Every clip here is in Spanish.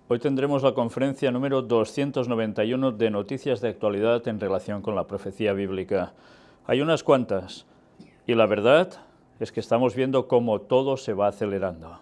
Hoy tendremos la conferencia número 291 de noticias de actualidad en relación con la profecía bíblica. Hay unas cuantas, y la verdad es que estamos viendo cómo todo se va acelerando.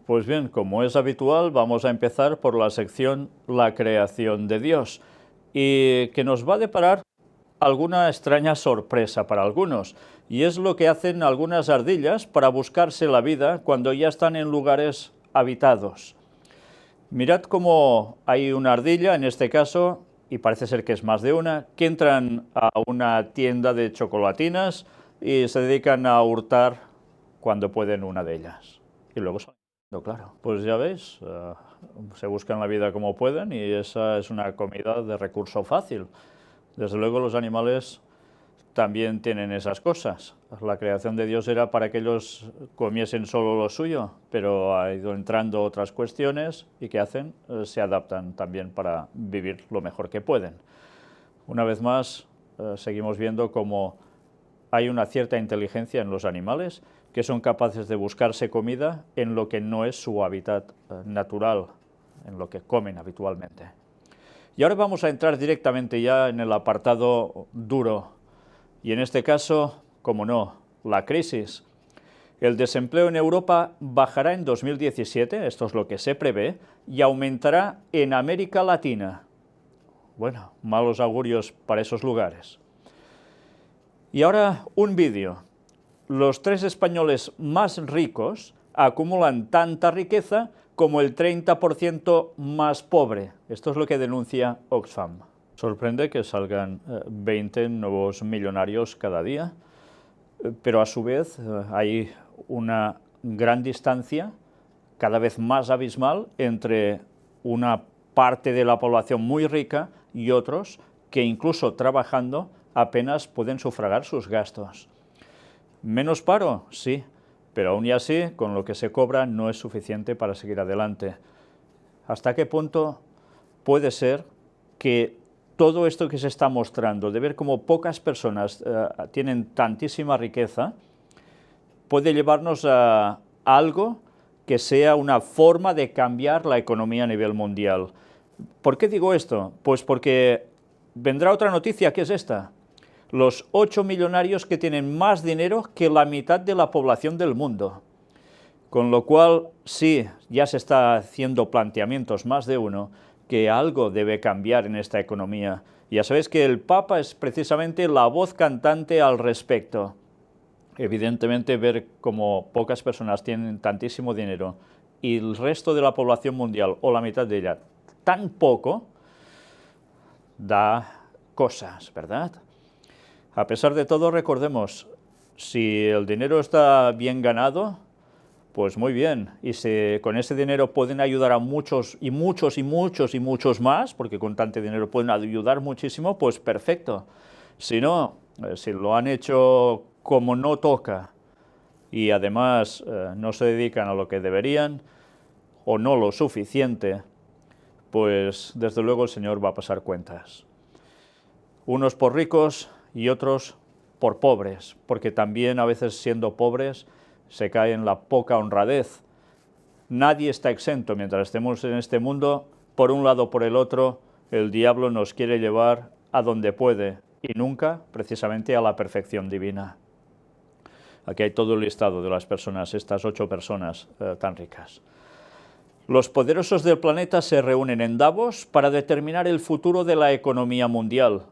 Pues bien, como es habitual, vamos a empezar por la sección La creación de Dios, y que nos va a deparar alguna extraña sorpresa para algunos, y es lo que hacen algunas ardillas para buscarse la vida cuando ya están en lugares habitados. Mirad cómo hay una ardilla, en este caso, y parece ser que es más de una, que entran a una tienda de chocolatinas y se dedican a hurtar cuando pueden una de ellas. Y luego salen. Claro, pues ya veis, se buscan la vida como pueden y esa es una comida de recurso fácil. Desde luego los animales también tienen esas cosas. La creación de Dios era para que ellos comiesen solo lo suyo, pero ha ido entrando otras cuestiones y ¿qué hacen? Se adaptan también para vivir lo mejor que pueden. Una vez más, seguimos viendo cómo hay una cierta inteligencia en los animales que son capaces de buscarse comida en lo que no es su hábitat natural, en lo que comen habitualmente. Y ahora vamos a entrar directamente ya en el apartado duro, y en este caso, como no, la crisis. El desempleo en Europa bajará en 2017, esto es lo que se prevé, y aumentará en América Latina. Bueno, malos augurios para esos lugares. Y ahora un vídeo. Los 3 españoles más ricos acumulan tanta riqueza como el 30% más pobre. Esto es lo que denuncia Oxfam. Sorprende que salgan 20 nuevos millonarios cada día, pero a su vez hay una gran distancia, cada vez más abismal, entre una parte de la población muy rica y otros que incluso trabajando apenas pueden sufragar sus gastos. ¿Menos paro? Sí, pero aún y así, con lo que se cobra no es suficiente para seguir adelante. ¿Hasta qué punto puede ser que todo esto que se está mostrando, de ver cómo pocas personas tienen tantísima riqueza, puede llevarnos a algo que sea una forma de cambiar la economía a nivel mundial? ¿Por qué digo esto? Pues porque vendrá otra noticia, que es esta. Los 8 millonarios que tienen más dinero que la mitad de la población del mundo. Con lo cual, sí, ya se está haciendo planteamientos, más de uno, que algo debe cambiar en esta economía. Ya sabéis que el Papa es precisamente la voz cantante al respecto. Evidentemente, ver cómo pocas personas tienen tantísimo dinero y el resto de la población mundial, o la mitad de ella, tan poco, da cosas, ¿verdad? A pesar de todo, recordemos, si el dinero está bien ganado, pues muy bien, y si con ese dinero pueden ayudar a muchos y muchos y muchos y muchos más, porque con tanto dinero pueden ayudar muchísimo, pues perfecto. Si no, si lo han hecho como no toca y además no se dedican a lo que deberían o no lo suficiente, pues desde luego el Señor va a pasar cuentas. Unos por ricos y otros por pobres, porque también a veces siendo pobres se cae en la poca honradez. Nadie está exento mientras estemos en este mundo, por un lado o por el otro, el diablo nos quiere llevar a donde puede, y nunca precisamente a la perfección divina. Aquí hay todo el listado de las personas, estas 8 personas tan ricas. Los poderosos del planeta se reúnen en Davos para determinar el futuro de la economía mundial.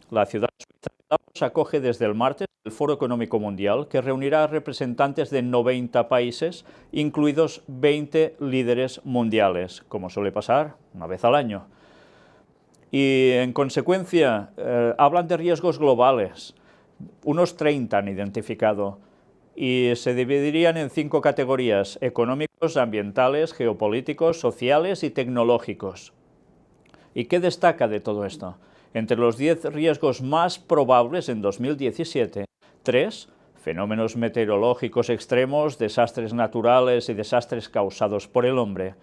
La ciudad suiza de Davos acoge desde el martes el Foro Económico Mundial, que reunirá a representantes de 90 países, incluidos 20 líderes mundiales, como suele pasar una vez al año. Y en consecuencia hablan de riesgos globales. Unos 30 han identificado y se dividirían en 5 categorías: económicos, ambientales, geopolíticos, sociales y tecnológicos. ¿Y qué destaca de todo esto? Entre los 10 riesgos más probables en 2017, 3, fenómenos meteorológicos extremos, desastres naturales y desastres causados por el hombre,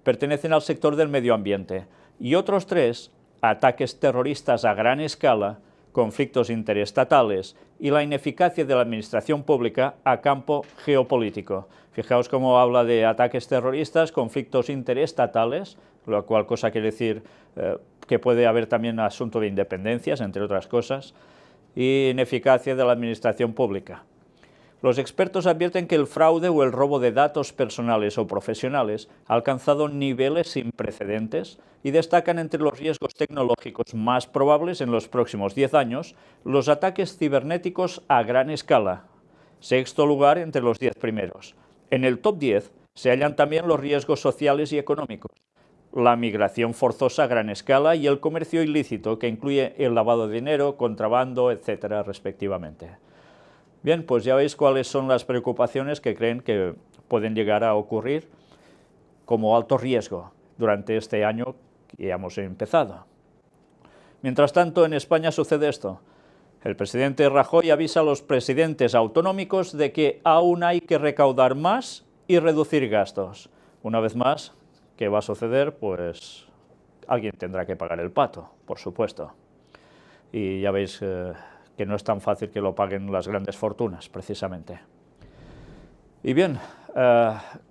pertenecen al sector del medio ambiente, y otros 3, ataques terroristas a gran escala, conflictos interestatales y la ineficacia de la administración pública a campo geopolítico. Fijaos cómo habla de ataques terroristas, conflictos interestatales, lo cual cosa quiere decir que puede haber también asunto de independencias, entre otras cosas, y ineficacia de la administración pública. Los expertos advierten que el fraude o el robo de datos personales o profesionales ha alcanzado niveles sin precedentes y destacan entre los riesgos tecnológicos más probables en los próximos 10 años los ataques cibernéticos a gran escala. Sexto lugar entre los 10 primeros. En el top 10 se hallan también los riesgos sociales y económicos, la migración forzosa a gran escala y el comercio ilícito, que incluye el lavado de dinero, contrabando, etcétera, respectivamente. Bien, pues ya veis cuáles son las preocupaciones que creen que pueden llegar a ocurrir como alto riesgo durante este año que ya hemos empezado. Mientras tanto, en España sucede esto. El presidente Rajoy avisa a los presidentes autonómicos de que aún hay que recaudar más y reducir gastos. Una vez más, ¿qué va a suceder? Pues alguien tendrá que pagar el pato, por supuesto. Y ya veis que no es tan fácil que lo paguen las grandes fortunas, precisamente. Y bien,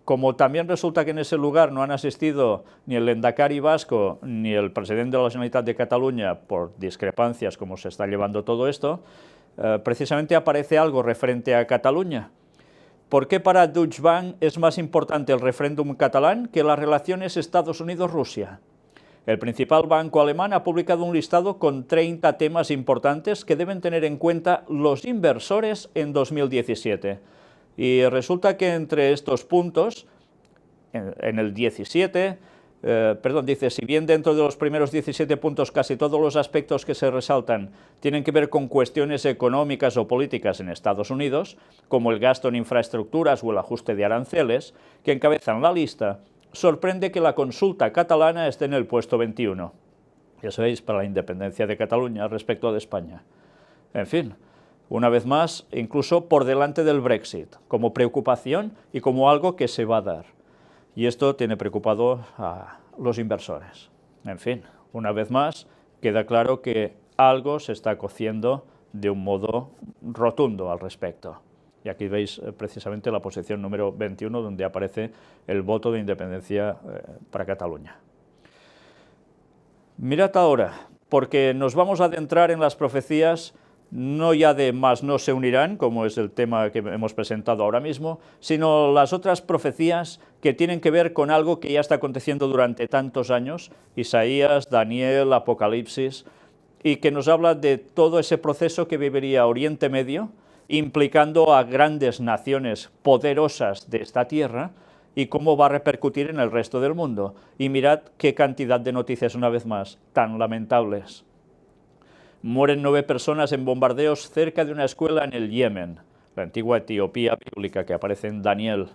como también resulta que en ese lugar no han asistido ni el Lehendakari vasco ni el presidente de la Generalitat de Cataluña por discrepancias como se está llevando todo esto, precisamente aparece algo referente a Cataluña. ¿Por qué para Deutsche Bank es más importante el referéndum catalán que las relaciones Estados Unidos-Rusia? El principal banco alemán ha publicado un listado con 30 temas importantes que deben tener en cuenta los inversores en 2017. Y resulta que entre estos puntos, en el 17, dice, si bien dentro de los primeros 17 puntos casi todos los aspectos que se resaltan tienen que ver con cuestiones económicas o políticas en Estados Unidos, como el gasto en infraestructuras o el ajuste de aranceles, que encabezan la lista, sorprende que la consulta catalana esté en el puesto 21. Ya sabéis, para la independencia de Cataluña respecto de España. En fin, una vez más, incluso por delante del Brexit, como preocupación y como algo que se va a dar. Y esto tiene preocupado a los inversores. En fin, una vez más, queda claro que algo se está cociendo de un modo rotundo al respecto. Y aquí veis precisamente la posición número 21, donde aparece el voto de independencia para Cataluña. Mirad ahora, porque nos vamos a adentrar en las profecías, no ya de más no se unirán, como es el tema que hemos presentado ahora mismo, sino las otras profecías que tienen que ver con algo que ya está aconteciendo durante tantos años, Isaías, Daniel, Apocalipsis, y que nos habla de todo ese proceso que viviría Oriente Medio, implicando a grandes naciones poderosas de esta tierra y cómo va a repercutir en el resto del mundo. Y mirad qué cantidad de noticias, una vez más, tan lamentables. Mueren 9 personas en bombardeos cerca de una escuela en el Yemen, la antigua Etiopía bíblica que aparece en Daniel.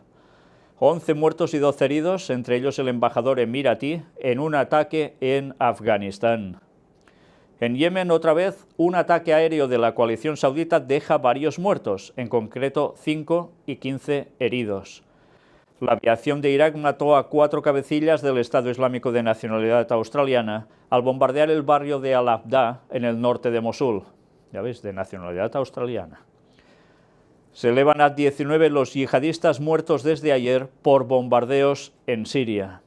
11 muertos y 12 heridos, entre ellos el embajador emiratí, en un ataque en Afganistán. En Yemen, otra vez, un ataque aéreo de la coalición saudita deja varios muertos, en concreto 5 y 15 heridos. La aviación de Irak mató a 4 cabecillas del Estado Islámico de nacionalidad australiana al bombardear el barrio de Al-Abda, en el norte de Mosul. Ya veis, de nacionalidad australiana. Se elevan a 19 los yihadistas muertos desde ayer por bombardeos en Siria.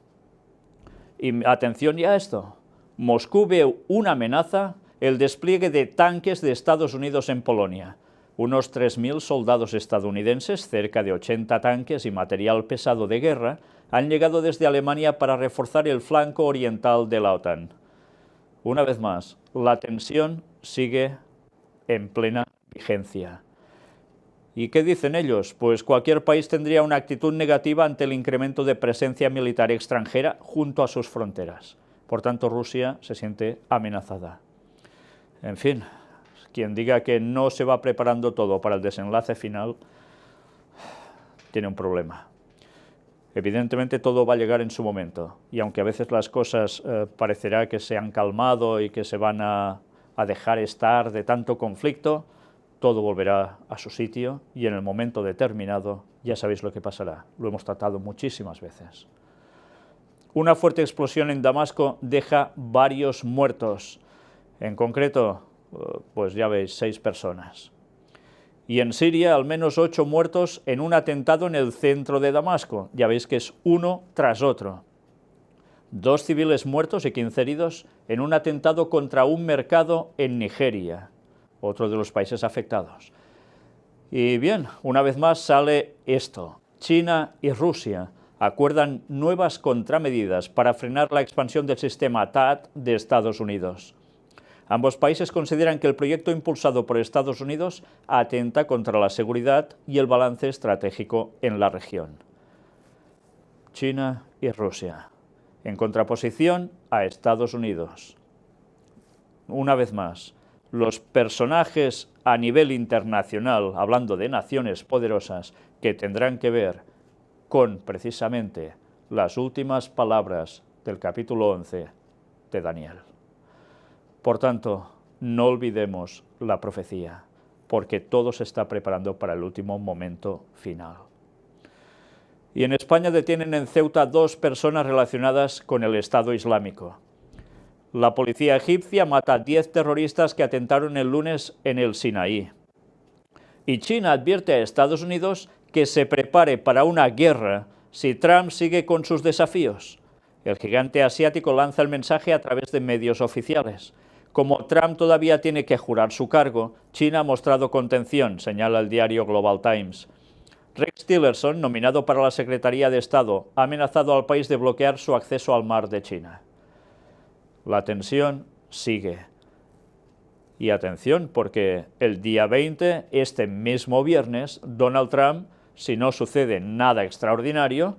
Y atención ya a esto. Moscú ve una amenaza, el despliegue de tanques de Estados Unidos en Polonia. Unos 3.000 soldados estadounidenses, cerca de 80 tanques y material pesado de guerra, han llegado desde Alemania para reforzar el flanco oriental de la OTAN. Una vez más, la tensión sigue en plena vigencia. ¿Y qué dicen ellos? Pues cualquier país tendría una actitud negativa ante el incremento de presencia militar extranjera junto a sus fronteras. Por tanto, Rusia se siente amenazada. En fin, quien diga que no se va preparando todo para el desenlace final, tiene un problema. Evidentemente todo va a llegar en su momento, y aunque a veces las cosas parecerá que se han calmado y que se van a dejar estar de tanto conflicto, todo volverá a su sitio y en el momento determinado ya sabéis lo que pasará. Lo hemos tratado muchísimas veces. Una fuerte explosión en Damasco deja varios muertos. En concreto, pues ya veis, 6 personas. Y en Siria, al menos 8 muertos en un atentado en el centro de Damasco. Ya veis que es uno tras otro. 2 civiles muertos y 15 heridos en un atentado contra un mercado en Nigeria, otro de los países afectados. Y bien, una vez más sale esto. China y Rusia acuerdan nuevas contramedidas para frenar la expansión del sistema THAAD de Estados Unidos. Ambos países consideran que el proyecto impulsado por Estados Unidos atenta contra la seguridad y el balance estratégico en la región. China y Rusia, en contraposición a Estados Unidos. Una vez más, los personajes a nivel internacional, hablando de naciones poderosas, que tendrán que ver con precisamente las últimas palabras del capítulo 11 de Daniel. Por tanto, no olvidemos la profecía, porque todo se está preparando para el último momento final. Y en España detienen en Ceuta 2 personas relacionadas con el Estado Islámico. La policía egipcia mata a 10 terroristas que atentaron el lunes en el Sinaí. Y China advierte a Estados Unidos que se prepare para una guerra si Trump sigue con sus desafíos. El gigante asiático lanza el mensaje a través de medios oficiales. Como Trump todavía tiene que jurar su cargo, China ha mostrado contención, señala el diario Global Times. Rex Tillerson, nominado para la Secretaría de Estado, ha amenazado al país de bloquear su acceso al mar de China. La tensión sigue. Y atención, porque el día 20, este mismo viernes, Donald Trump, si no sucede nada extraordinario,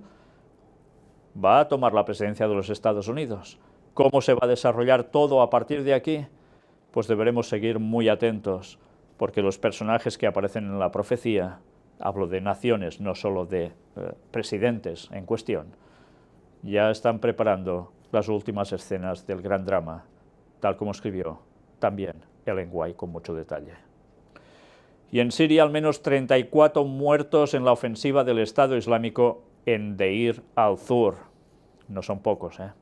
va a tomar la presidencia de los Estados Unidos. ¿Cómo se va a desarrollar todo a partir de aquí? Pues deberemos seguir muy atentos, porque los personajes que aparecen en la profecía, hablo de naciones, no solo de presidentes en cuestión, ya están preparando las últimas escenas del gran drama, tal como escribió también Ellen White con mucho detalle. Y en Siria, al menos 34 muertos en la ofensiva del Estado Islámico en Deir al-Zur. No son pocos, ¿eh?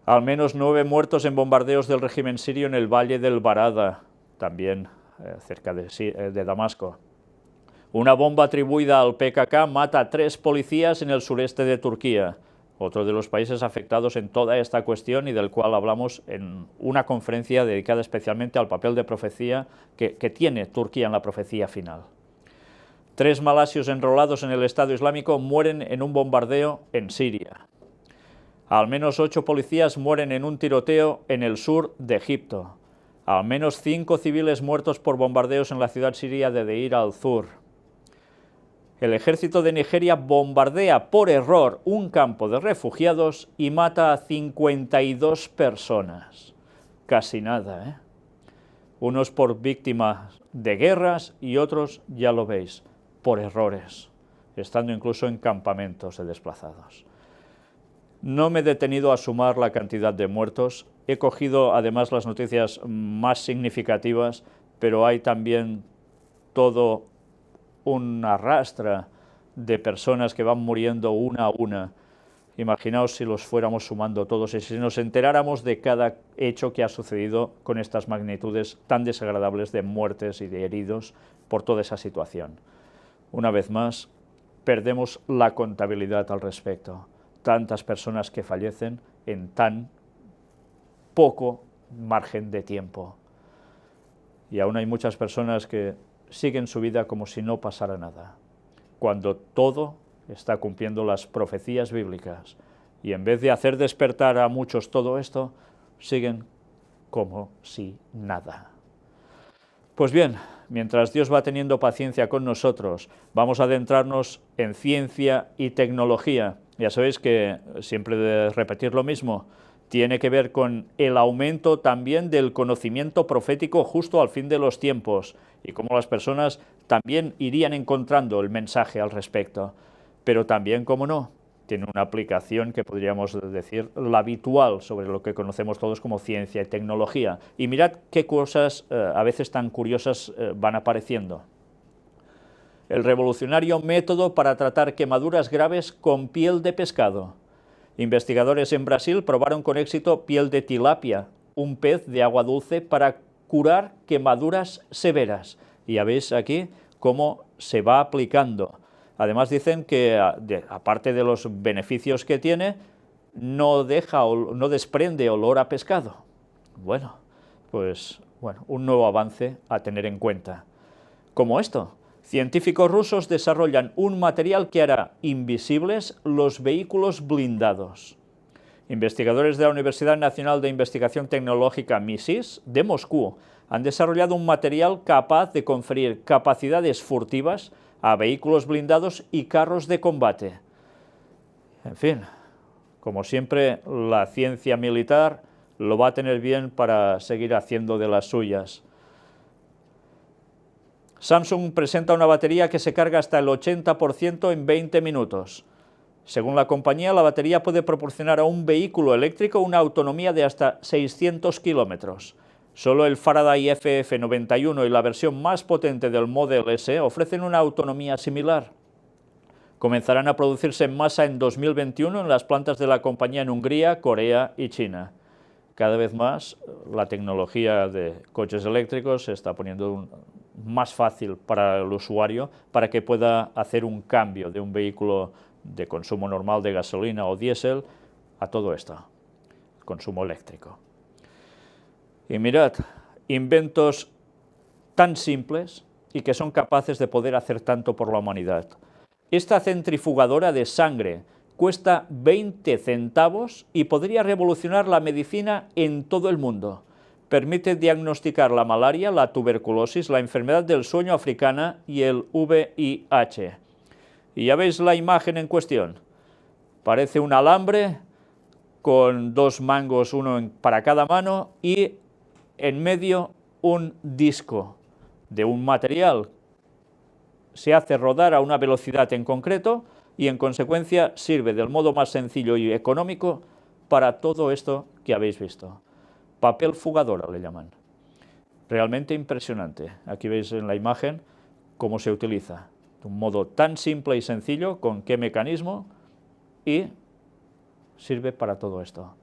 Al menos 9 muertos en bombardeos del régimen sirio en el valle del Barada, también cerca de Damasco. Una bomba atribuida al PKK mata a 3 policías en el sureste de Turquía, otro de los países afectados en toda esta cuestión y del cual hablamos en una conferencia dedicada especialmente al papel de profecía que tiene Turquía en la profecía final. 3 malasios enrolados en el Estado Islámico mueren en un bombardeo en Siria. Al menos 8 policías mueren en un tiroteo en el sur de Egipto. Al menos 5 civiles muertos por bombardeos en la ciudad siria de Deir al-Zur. El ejército de Nigeria bombardea por error un campo de refugiados y mata a 52 personas. Casi nada, ¿eh? Unos por víctimas de guerras y otros, ya lo veis, por errores, estando incluso en campamentos de desplazados. No me he detenido a sumar la cantidad de muertos, he cogido además las noticias más significativas, pero hay también todo una rastra de personas que van muriendo una a una. Imaginaos si los fuéramos sumando todos y si nos enteráramos de cada hecho que ha sucedido con estas magnitudes tan desagradables de muertes y de heridos por toda esa situación. Una vez más, perdemos la contabilidad al respecto. Tantas personas que fallecen en tan poco margen de tiempo. y aún hay muchas personas que siguen su vida como si no pasara nada, cuando todo está cumpliendo las profecías bíblicas, y en vez de hacer despertar a muchos todo esto, siguen como si nada. Pues bien, mientras Dios va teniendo paciencia con nosotros, vamos a adentrarnos en ciencia y tecnología. Ya sabéis que siempre de repetir lo mismo, tiene que ver con el aumento también del conocimiento profético justo al fin de los tiempos, y cómo las personas también irían encontrando el mensaje al respecto. Pero también, como no, tiene una aplicación que podríamos decir la habitual sobre lo que conocemos todos como ciencia y tecnología. Y mirad qué cosas a veces tan curiosas van apareciendo. El revolucionario método para tratar quemaduras graves con piel de pescado. Investigadores en Brasil probaron con éxito piel de tilapia, un pez de agua dulce, para curar quemaduras severas. Y ya veis aquí cómo se va aplicando. Además dicen que, aparte de los beneficios que tiene, no desprende olor a pescado. Bueno, pues un nuevo avance a tener en cuenta. Como esto, científicos rusos desarrollan un material que hará invisibles los vehículos blindados. Investigadores de la Universidad Nacional de Investigación Tecnológica MISIS de Moscú han desarrollado un material capaz de conferir capacidades furtivas a vehículos blindados y carros de combate. En fin, como siempre, la ciencia militar lo va a tener bien para seguir haciendo de las suyas. Samsung presenta una batería que se carga hasta el 80% en 20 minutos. Según la compañía, la batería puede proporcionar a un vehículo eléctrico una autonomía de hasta 600 kilómetros. Solo el Faraday FF91 y la versión más potente del Model S ofrecen una autonomía similar. Comenzarán a producirse en masa en 2021 en las plantas de la compañía en Hungría, Corea y China. Cada vez más la tecnología de coches eléctricos se está poniendo más fácil para el usuario para que pueda hacer un cambio de un vehículo de consumo normal de gasolina o diésel a todo esto, consumo eléctrico. Y mirad, inventos tan simples y que son capaces de poder hacer tanto por la humanidad. Esta centrifugadora de sangre cuesta 20 centavos y podría revolucionar la medicina en todo el mundo. Permite diagnosticar la malaria, la tuberculosis, la enfermedad del sueño africana y el VIH. Y ya veis la imagen en cuestión. Parece un alambre con dos mangos, uno para cada mano, y en medio un disco de un material. Se hace rodar a una velocidad en concreto y en consecuencia sirve del modo más sencillo y económico para todo esto que habéis visto. Papel fugadora le llaman. Realmente impresionante. Aquí veis en la imagen cómo se utiliza. De un modo tan simple y sencillo, con qué mecanismo, y sirve para todo esto.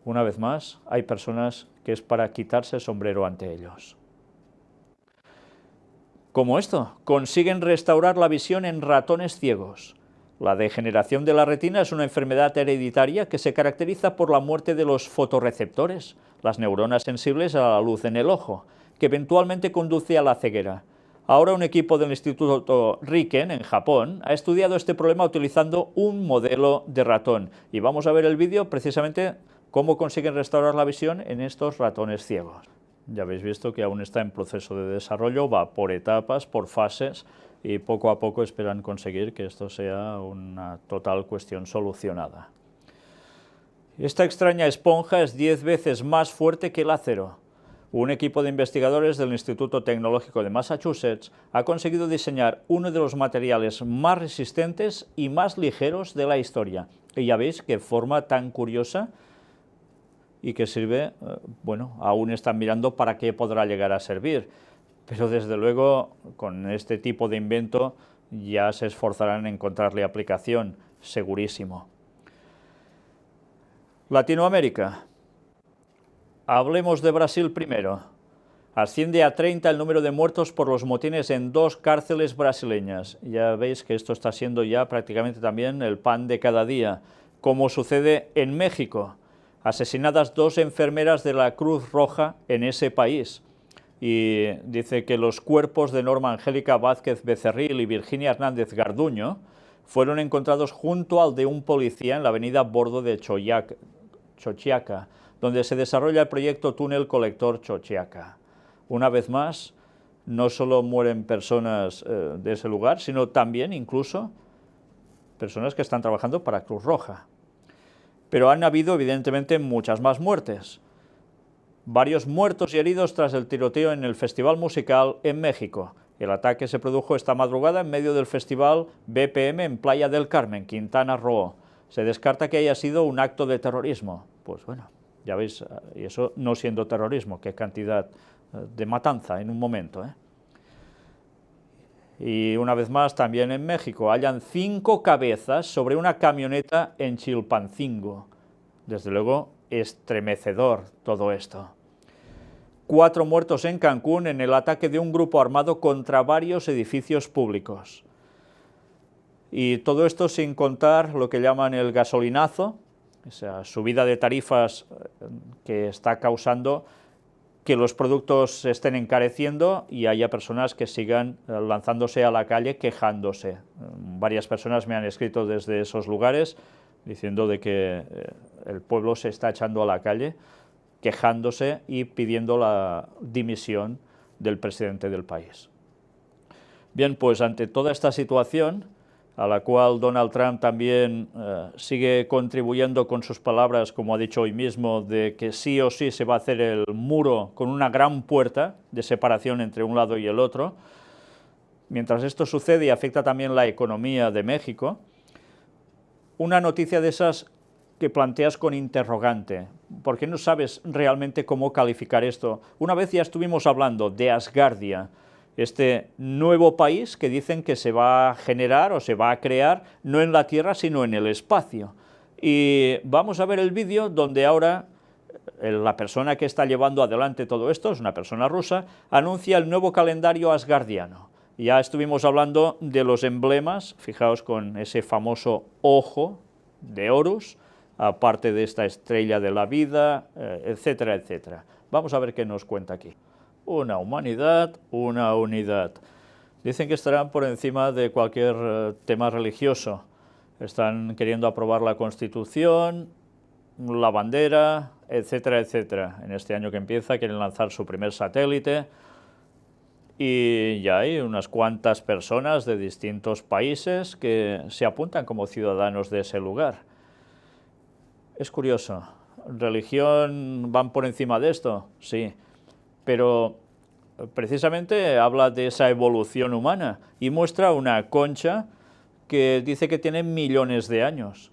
Una vez más, hay personas que es para quitarse el sombrero ante ellos. Como esto, consiguen restaurar la visión en ratones ciegos. La degeneración de la retina es una enfermedad hereditaria que se caracteriza por la muerte de los fotorreceptores, las neuronas sensibles a la luz en el ojo, que eventualmente conduce a la ceguera. Ahora un equipo del Instituto Riken, en Japón, ha estudiado este problema utilizando un modelo de ratón. Y vamos a ver el vídeo precisamente cómo consiguen restaurar la visión en estos ratones ciegos. Ya habéis visto que aún está en proceso de desarrollo, va por etapas, por fases, y poco a poco esperan conseguir que esto sea una total cuestión solucionada. Esta extraña esponja es 10 veces más fuerte que el acero. Un equipo de investigadores del Instituto Tecnológico de Massachusetts ha conseguido diseñar uno de los materiales más resistentes y más ligeros de la historia. Y ya veis qué forma tan curiosa y que sirve, aún están mirando para qué podrá llegar a servir. Pero desde luego, con este tipo de invento ya se esforzarán en encontrarle aplicación, segurísimo. Latinoamérica. Hablemos de Brasil primero. Asciende a 30 el número de muertos por los motines en 2 cárceles brasileñas. Ya veis que esto está siendo ya prácticamente también el pan de cada día, como sucede en México. Asesinadas 2 enfermeras de la Cruz Roja en ese país. y dice que los cuerpos de Norma Angélica Vázquez Becerril y Virginia Hernández Garduño fueron encontrados junto al de un policía en la avenida Bordo de Chochiaca, donde se desarrolla el proyecto Túnel Colector Chochiaca. Una vez más, no solo mueren personas de ese lugar, sino también incluso personas que están trabajando para Cruz Roja. Pero han habido evidentemente muchas más muertes. Varios muertos y heridos tras el tiroteo en el festival musical en México. El ataque se produjo esta madrugada en medio del festival BPM en Playa del Carmen, Quintana Roo. Se descarta que haya sido un acto de terrorismo. Pues bueno, ya veis, y eso no siendo terrorismo, qué cantidad de matanza en un momento, ¿eh? Y una vez más, también en México, hallan 5 cabezas sobre una camioneta en Chilpancingo. Desde luego, estremecedor todo esto. 4 muertos en Cancún en el ataque de un grupo armado contra varios edificios públicos. Y todo esto sin contar lo que llaman el gasolinazo, esa subida de tarifas que está causando que los productos se estén encareciendo y haya personas que sigan lanzándose a la calle quejándose. Varias personas me han escrito desde esos lugares diciendo de que el pueblo se está echando a la calle, quejándose y pidiendo la dimisión del presidente del país. Bien, pues ante toda esta situación, a la cual Donald Trump también sigue contribuyendo con sus palabras, como ha dicho hoy mismo, de que sí o sí se va a hacer el muro con una gran puerta de separación entre un lado y el otro. Mientras esto sucede y afecta también la economía de México, una noticia de esas que planteas con interrogante, porque no sabes realmente cómo calificar esto. Una vez ya estuvimos hablando de Asgardia, este nuevo país que dicen que se va a generar o se va a crear no en la Tierra sino en el espacio. Y vamos a ver el vídeo donde ahora la persona que está llevando adelante todo esto, es una persona rusa, anuncia el nuevo calendario asgardiano. Ya estuvimos hablando de los emblemas, fijaos con ese famoso ojo de Horus, aparte de esta estrella de la vida, etcétera, etcétera. Vamos a ver qué nos cuenta aquí. Una humanidad, una unidad. Dicen que estarán por encima de cualquier tema religioso. Están queriendo aprobar la Constitución, la bandera, etcétera, etcétera. En este año que empieza quieren lanzar su primer satélite y ya hay unas cuantas personas de distintos países que se apuntan como ciudadanos de ese lugar. Es curioso. ¿Religión van por encima de esto? Sí. Pero precisamente habla de esa evolución humana y muestra una concha que dice que tiene millones de años.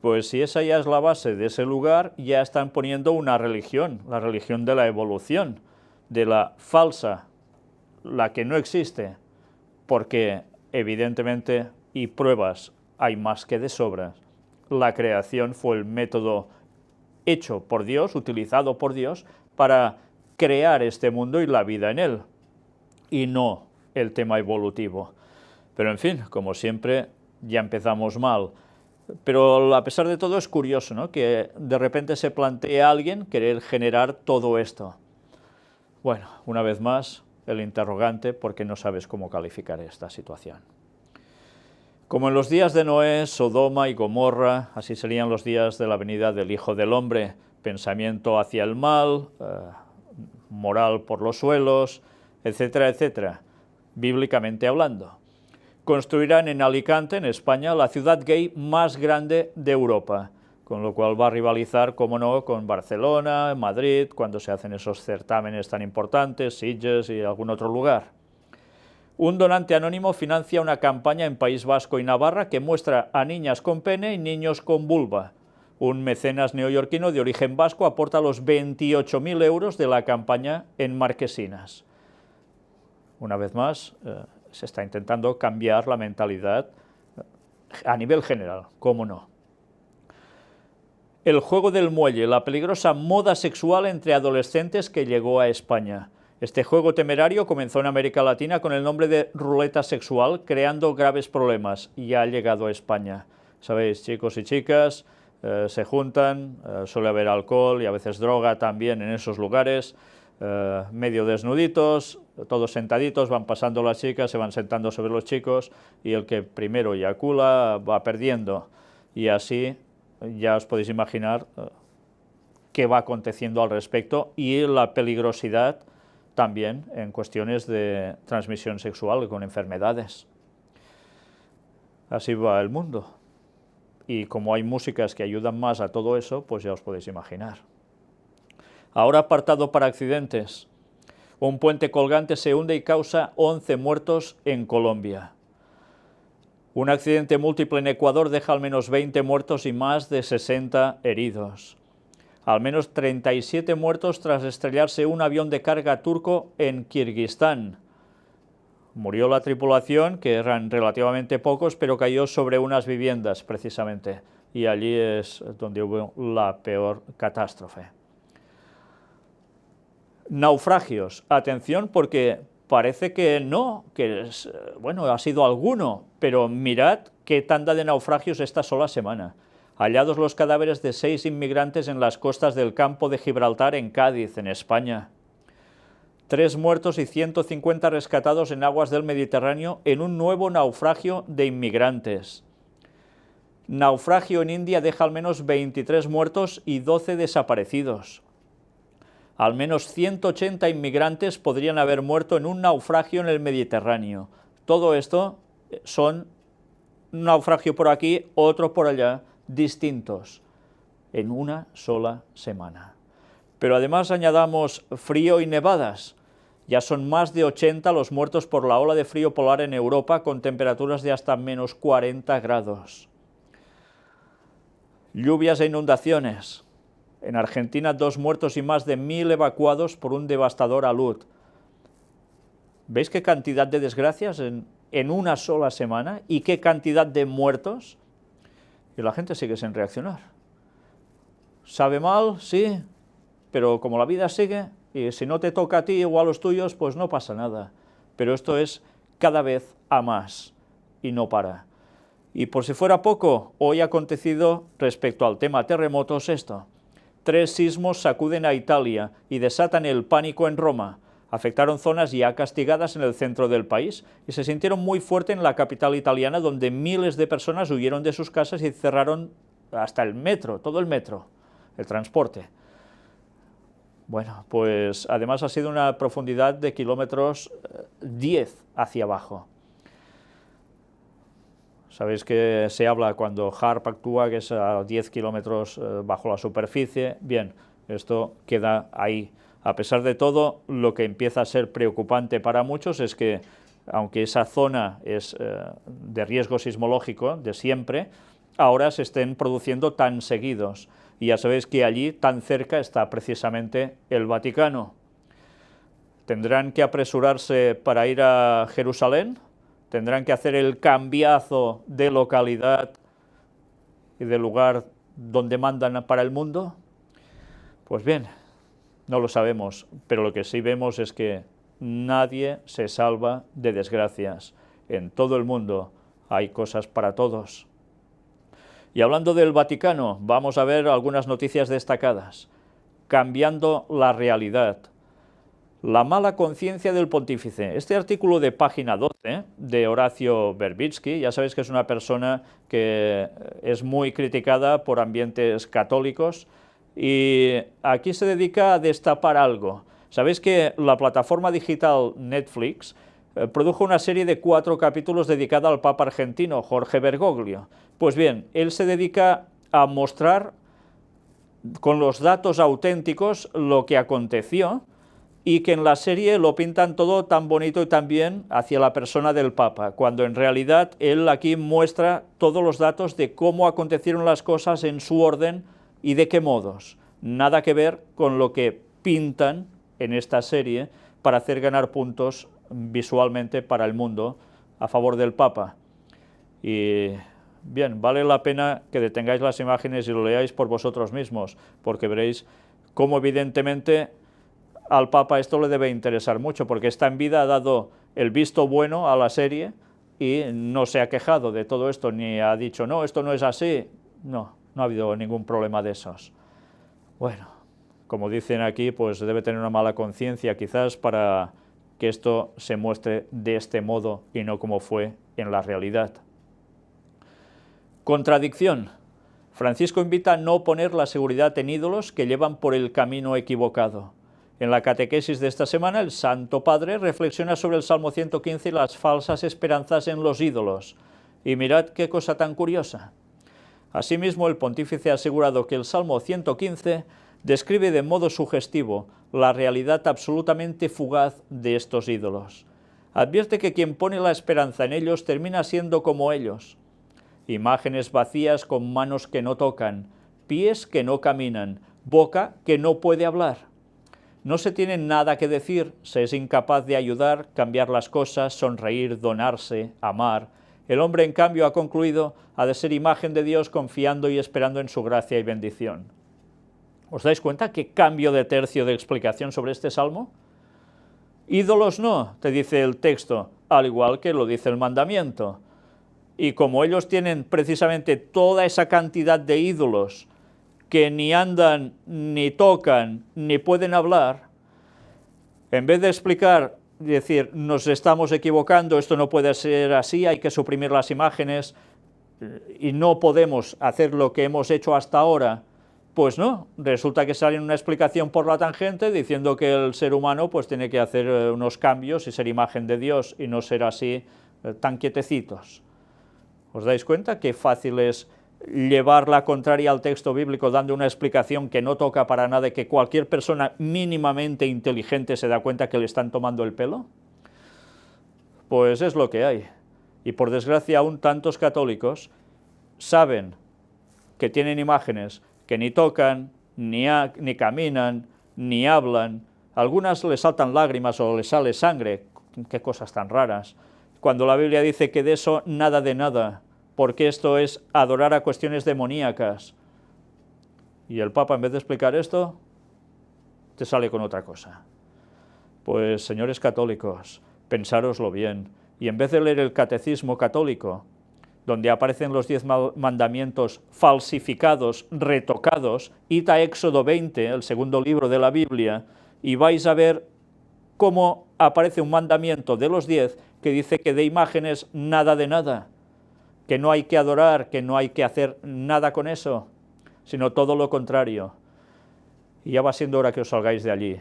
Pues si esa ya es la base de ese lugar, ya están poniendo una religión, la religión de la evolución, de la falsa, la que no existe, porque evidentemente, y pruebas hay más que de sobra, la creación fue el método hecho por Dios, utilizado por Dios, para crear este mundo y la vida en él, y no el tema evolutivo. Pero en fin, como siempre, ya empezamos mal. Pero a pesar de todo es curioso, ¿no?, que de repente se plantea a alguien querer generar todo esto. Bueno, una vez más, el interrogante, porque no sabes cómo calificar esta situación. Como en los días de Noé, Sodoma y Gomorra, así serían los días de la venida del Hijo del Hombre, pensamiento hacia el mal, moral por los suelos, etcétera, etcétera, bíblicamente hablando. Construirán en Alicante, en España, la ciudad gay más grande de Europa, con lo cual va a rivalizar, como no, con Barcelona, Madrid, cuando se hacen esos certámenes tan importantes, Sitges y algún otro lugar. Un donante anónimo financia una campaña en País Vasco y Navarra que muestra a niñas con pene y niños con vulva. Un mecenas neoyorquino de origen vasco aporta los 28.000 euros de la campaña en Marquesinas. Una vez más, se está intentando cambiar la mentalidad a nivel general, ¿cómo no? El juego del muelle, la peligrosa moda sexual entre adolescentes que llegó a España. Este juego temerario comenzó en América Latina con el nombre de ruleta sexual, creando graves problemas, y ha llegado a España. Sabéis, chicos y chicas, se juntan, suele haber alcohol y a veces droga también en esos lugares, medio desnuditos, todos sentaditos, van pasando las chicas, se van sentando sobre los chicos y el que primero eyacula va perdiendo. Y así ya os podéis imaginar qué va aconteciendo al respecto y la peligrosidad también en cuestiones de transmisión sexual con enfermedades. Así va el mundo. Y como hay músicas que ayudan más a todo eso, pues ya os podéis imaginar. Ahora apartado para accidentes. Un puente colgante se hunde y causa 11 muertos en Colombia. Un accidente múltiple en Ecuador deja al menos 20 muertos y más de 60 heridos. Al menos 37 muertos tras estrellarse un avión de carga turco en Kirguistán. Murió la tripulación, que eran relativamente pocos, pero cayó sobre unas viviendas, precisamente. Y allí es donde hubo la peor catástrofe. Naufragios. Atención, porque parece que no, que bueno, ha sido alguno, pero mirad qué tanda de naufragios esta sola semana. Hallados los cadáveres de 6 inmigrantes en las costas del campo de Gibraltar, en Cádiz, en España. 3 muertos y 150 rescatados en aguas del Mediterráneo en un nuevo naufragio de inmigrantes. Naufragio en India deja al menos 23 muertos y 12 desaparecidos. Al menos 180 inmigrantes podrían haber muerto en un naufragio en el Mediterráneo. Todo esto son un naufragio por aquí, otro por allá, distintos, en una sola semana. Pero además añadamos frío y nevadas. Ya son más de 80 los muertos por la ola de frío polar en Europa, con temperaturas de hasta menos 40 grados. Lluvias e inundaciones. En Argentina, 2 muertos y más de 1000 evacuados por un devastador alud. ¿Veis qué cantidad de desgracias en una sola semana? ¿Y qué cantidad de muertos? Y la gente sigue sin reaccionar. ¿Sabe mal? Sí, pero como la vida sigue, y si no te toca a ti o a los tuyos, pues no pasa nada. Pero esto es cada vez a más, y no para. Y por si fuera poco, hoy ha acontecido, respecto al tema terremotos, esto. 3 sismos sacuden a Italia y desatan el pánico en Roma. Afectaron zonas ya castigadas en el centro del país y se sintieron muy fuerte en la capital italiana, donde miles de personas huyeron de sus casas y cerraron hasta el metro, todo el metro, el transporte. Bueno, pues además ha sido una profundidad de kilómetros 10 hacia abajo. Sabéis que se habla cuando HAARP actúa, que es a 10 kilómetros bajo la superficie. Bien, esto queda ahí. A pesar de todo, lo que empieza a ser preocupante para muchos es que, aunque esa zona es de riesgo sismológico de siempre, ahora se estén produciendo tan seguidos. Y ya sabéis que allí, tan cerca, está precisamente el Vaticano. ¿Tendrán que apresurarse para ir a Jerusalén? ¿Tendrán que hacer el cambiazo de localidad y de lugar donde mandan para el mundo? Pues bien, no lo sabemos, pero lo que sí vemos es que nadie se salva de desgracias. En todo el mundo hay cosas para todos. Y hablando del Vaticano, vamos a ver algunas noticias destacadas. Cambiando la realidad. La mala conciencia del pontífice. Este artículo de página 12 de Horacio Verbitsky, ya sabéis que es una persona que es muy criticada por ambientes católicos, y aquí se dedica a destapar algo. Sabéis que la plataforma digital Netflix produjo una serie de 4 capítulos dedicada al Papa argentino, Jorge Bergoglio. Pues bien, él se dedica a mostrar con los datos auténticos lo que aconteció, y que en la serie lo pintan todo tan bonito y tan bien hacia la persona del Papa, cuando en realidad él aquí muestra todos los datos de cómo acontecieron las cosas en su orden y de qué modos. Nada que ver con lo que pintan en esta serie para hacer ganar puntos visualmente para el mundo a favor del Papa. Y bien, vale la pena que detengáis las imágenes y lo leáis por vosotros mismos, porque veréis cómo evidentemente al Papa esto le debe interesar mucho, porque está en vida, ha dado el visto bueno a la serie y no se ha quejado de todo esto, ni ha dicho, no, esto no es así. No, no ha habido ningún problema de esos. Bueno, como dicen aquí, pues debe tener una mala conciencia quizás para que esto se muestre de este modo y no como fue en la realidad. Contradicción. Francisco invita a no poner la seguridad en ídolos que llevan por el camino equivocado. En la catequesis de esta semana, el Santo Padre reflexiona sobre el Salmo 115 y las falsas esperanzas en los ídolos. Y mirad qué cosa tan curiosa. Asimismo, el pontífice ha asegurado que el Salmo 115 describe de modo sugestivo la realidad absolutamente fugaz de estos ídolos. Advierte que quien pone la esperanza en ellos termina siendo como ellos. Imágenes vacías con manos que no tocan, pies que no caminan, boca que no puede hablar. No se tiene nada que decir, se es incapaz de ayudar, cambiar las cosas, sonreír, donarse, amar. El hombre, en cambio, ha concluido, ha de ser imagen de Dios confiando y esperando en su gracia y bendición. ¿Os dais cuenta qué cambio de tercio de explicación sobre este salmo? Ídolos no, te dice el texto, al igual que lo dice el mandamiento. Y como ellos tienen precisamente toda esa cantidad de ídolos que ni andan, ni tocan, ni pueden hablar, en vez de explicar, decir, nos estamos equivocando, esto no puede ser así, hay que suprimir las imágenes y no podemos hacer lo que hemos hecho hasta ahora, pues no, resulta que sale una explicación por la tangente diciendo que el ser humano pues tiene que hacer unos cambios y ser imagen de Dios y no ser así tan quietecitos. ¿Os dais cuenta qué fácil es llevar la contraria al texto bíblico dando una explicación que no toca para nada y que cualquier persona mínimamente inteligente se da cuenta que le están tomando el pelo? Pues es lo que hay. Y por desgracia aún tantos católicos saben que tienen imágenes que ni tocan, ni caminan, ni hablan. Algunas les saltan lágrimas o les sale sangre. Qué cosas tan raras. Cuando la Biblia dice que de eso nada de nada, porque esto es adorar a cuestiones demoníacas. Y el Papa, en vez de explicar esto, te sale con otra cosa. Pues, señores católicos, pensároslo bien, y en vez de leer el Catecismo Católico, donde aparecen los 10 mandamientos falsificados, retocados, id a Éxodo 20, el segundo libro de la Biblia, y vais a ver cómo aparece un mandamiento de los 10 que dice que de imágenes nada de nada, que no hay que adorar, que no hay que hacer nada con eso, sino todo lo contrario. Y ya va siendo hora que os salgáis de allí,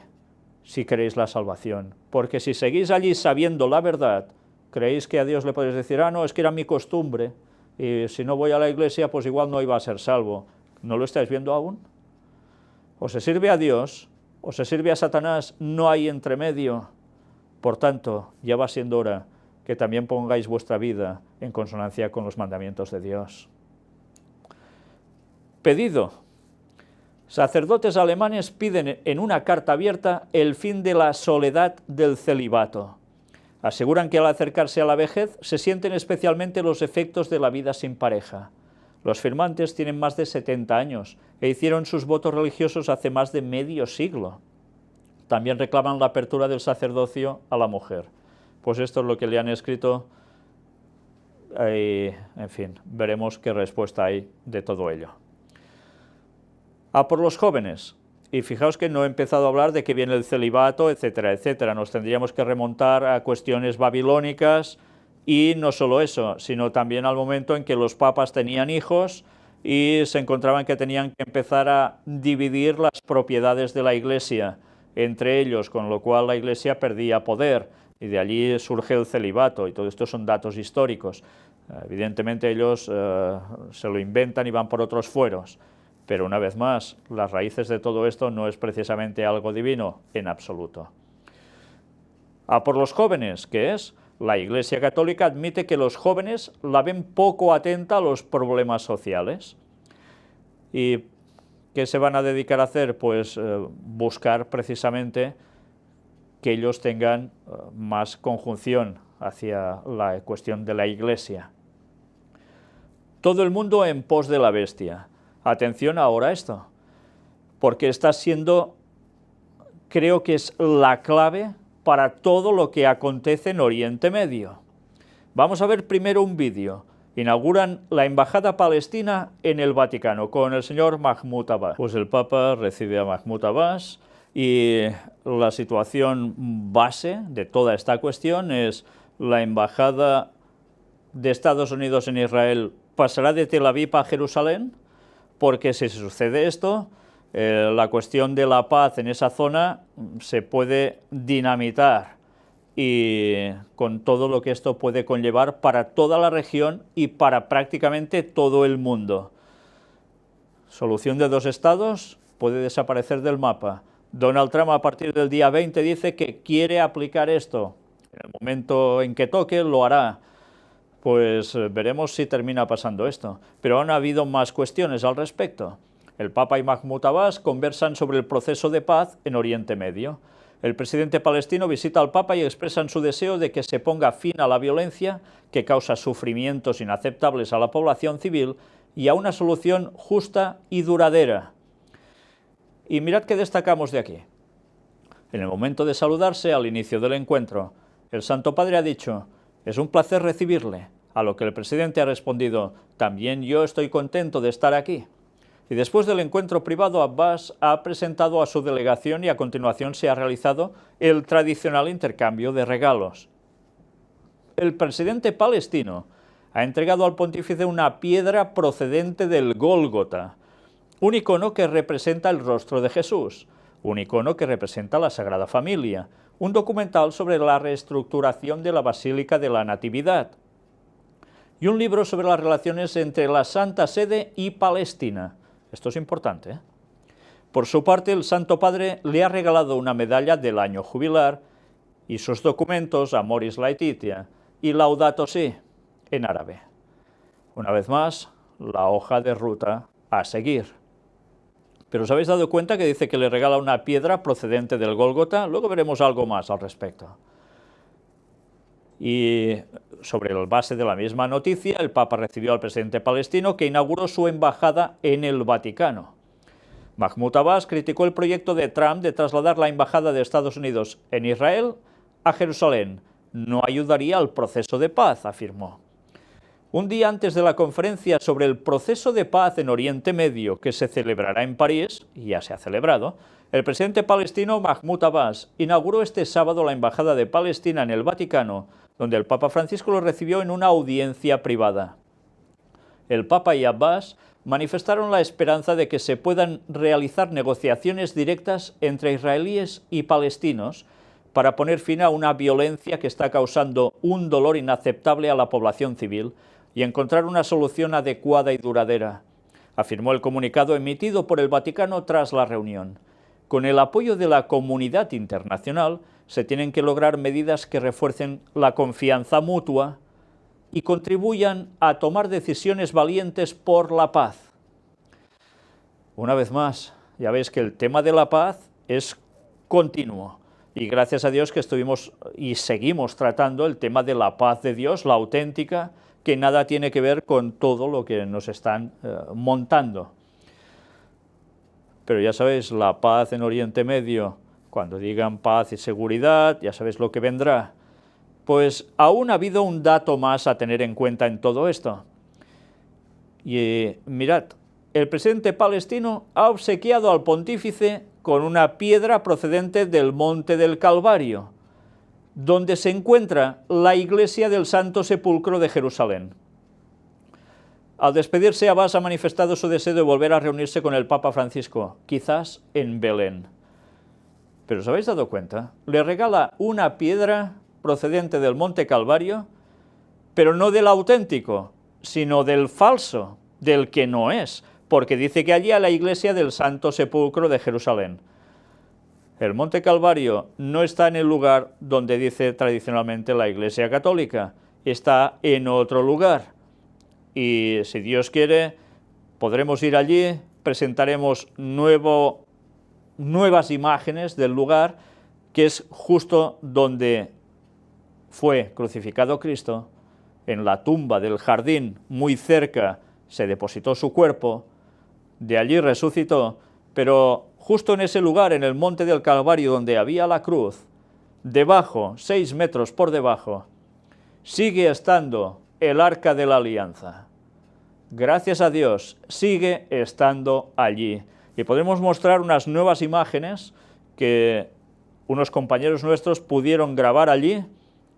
si queréis la salvación, porque si seguís allí sabiendo la verdad, creéis que a Dios le podéis decir, no, es que era mi costumbre, y si no voy a la iglesia, pues igual no iba a ser salvo. ¿No lo estáis viendo aún? O se sirve a Dios, o se sirve a Satanás, no hay entremedio. Por tanto, ya va siendo hora que también pongáis vuestra vida en consonancia con los mandamientos de Dios. Pedido. Sacerdotes alemanes piden en una carta abierta el fin de la soledad del celibato. Aseguran que al acercarse a la vejez se sienten especialmente los efectos de la vida sin pareja. Los firmantes tienen más de 70 años e hicieron sus votos religiosos hace más de medio siglo. También reclaman la apertura del sacerdocio a la mujer. Pues esto es lo que le han escrito y, en fin, veremos qué respuesta hay de todo ello. A por los jóvenes. Y fijaos que no he empezado a hablar de que viene el celibato, etcétera, etcétera. Nos tendríamos que remontar a cuestiones babilónicas y no solo eso, sino también al momento en que los papas tenían hijos y se encontraban que tenían que empezar a dividir las propiedades de la Iglesia entre ellos, con lo cual la Iglesia perdía poder y de allí surge el celibato y todo esto son datos históricos. Evidentemente ellos se lo inventan y van por otros fueros. Pero una vez más, las raíces de todo esto no es precisamente algo divino, en absoluto. A por los jóvenes, ¿qué es? La Iglesia Católica admite que los jóvenes la ven poco atenta a los problemas sociales. ¿Y qué se van a dedicar a hacer? Pues buscar precisamente que ellos tengan más conjunción hacia la cuestión de la Iglesia. Todo el mundo en pos de la bestia. Atención ahora a esto, porque está siendo, creo que es la clave para todo lo que acontece en Oriente Medio. Vamos a ver primero un vídeo inauguran la embajada palestina en el Vaticano con el señor Mahmoud Abbas. Pues el Papa recibe a Mahmoud Abbas y la situación base de toda esta cuestión es la embajada de Estados Unidos en Israel pasará de Tel Aviv a Jerusalén, porque si sucede esto, la cuestión de la paz en esa zona se puede dinamitar y con todo lo que esto puede conllevar para toda la región y para prácticamente todo el mundo. Solución de dos estados puede desaparecer del mapa. Donald Trump a partir del día 20 dice que quiere aplicar esto. En el momento en que toque lo hará. Pues veremos si termina pasando esto. Pero han habido más cuestiones al respecto. El Papa y Mahmoud Abbas conversan sobre el proceso de paz en Oriente Medio. El presidente palestino visita al Papa y expresan su deseo de que se ponga fin a la violencia que causa sufrimientos inaceptables a la población civil y a una solución justa y duradera. Y mirad qué destacamos de aquí. En el momento de saludarse al inicio del encuentro, el Santo Padre ha dicho: «Es un placer recibirle», a lo que el presidente ha respondido: «También yo estoy contento de estar aquí». Y después del encuentro privado, Abbas ha presentado a su delegación y a continuación se ha realizado el tradicional intercambio de regalos. El presidente palestino ha entregado al pontífice una piedra procedente del Gólgota, un icono que representa el rostro de Jesús, un icono que representa la Sagrada Familia, un documental sobre la reestructuración de la Basílica de la Natividad y un libro sobre las relaciones entre la Santa Sede y Palestina. Esto es importante, ¿eh? Por su parte, el Santo Padre le ha regalado una medalla del año jubilar y sus documentos Amoris Laetitia y Laudato Si en árabe. Una vez más, la hoja de ruta a seguir. Pero ¿os habéis dado cuenta que dice que le regala una piedra procedente del Gólgota? Luego veremos algo más al respecto. Y sobre el base de la misma noticia, el Papa recibió al presidente palestino que inauguró su embajada en el Vaticano. Mahmoud Abbas criticó el proyecto de Trump de trasladar la embajada de Estados Unidos en Israel a Jerusalén. No ayudaría al proceso de paz, afirmó. Un día antes de la conferencia sobre el proceso de paz en Oriente Medio que se celebrará en París, y ya se ha celebrado, el presidente palestino Mahmoud Abbas inauguró este sábado la embajada de Palestina en el Vaticano, donde el Papa Francisco lo recibió en una audiencia privada. El Papa y Abbas manifestaron la esperanza de que se puedan realizar negociaciones directas entre israelíes y palestinos para poner fin a una violencia que está causando un dolor inaceptable a la población civil y encontrar una solución adecuada y duradera, afirmó el comunicado emitido por el Vaticano tras la reunión. Con el apoyo de la comunidad internacional, se tienen que lograr medidas que refuercen la confianza mutua y contribuyan a tomar decisiones valientes por la paz. Una vez más, ya veis que el tema de la paz es continuo. Y gracias a Dios que estuvimos y seguimos tratando el tema de la paz de Dios, la auténtica, que nada tiene que ver con todo lo que nos están montando. Pero ya sabéis, la paz en Oriente Medio, cuando digan paz y seguridad, ya sabéis lo que vendrá. Pues aún ha habido un dato más a tener en cuenta en todo esto. Y mirad, el presidente palestino ha obsequiado al pontífice con una piedra procedente del Monte del Calvario, donde se encuentra la iglesia del Santo Sepulcro de Jerusalén. Al despedirse, Abbas ha manifestado su deseo de volver a reunirse con el Papa Francisco, quizás en Belén. Pero ¿os habéis dado cuenta? Le regala una piedra procedente del Monte Calvario, pero no del auténtico, sino del falso, del que no es, porque dice que allí hay la iglesia del Santo Sepulcro de Jerusalén. El Monte Calvario no está en el lugar donde dice tradicionalmente la Iglesia Católica, está en otro lugar. Y si Dios quiere, podremos ir allí, presentaremos nuevas imágenes del lugar, que es justo donde fue crucificado Cristo, en la tumba del jardín, muy cerca, se depositó su cuerpo, de allí resucitó, pero justo en ese lugar, en el Monte del Calvario, donde había la cruz, debajo, 6 metros por debajo, sigue estando el Arca de la Alianza. Gracias a Dios, sigue estando allí. Y podemos mostrar unas nuevas imágenes que unos compañeros nuestros pudieron grabar allí,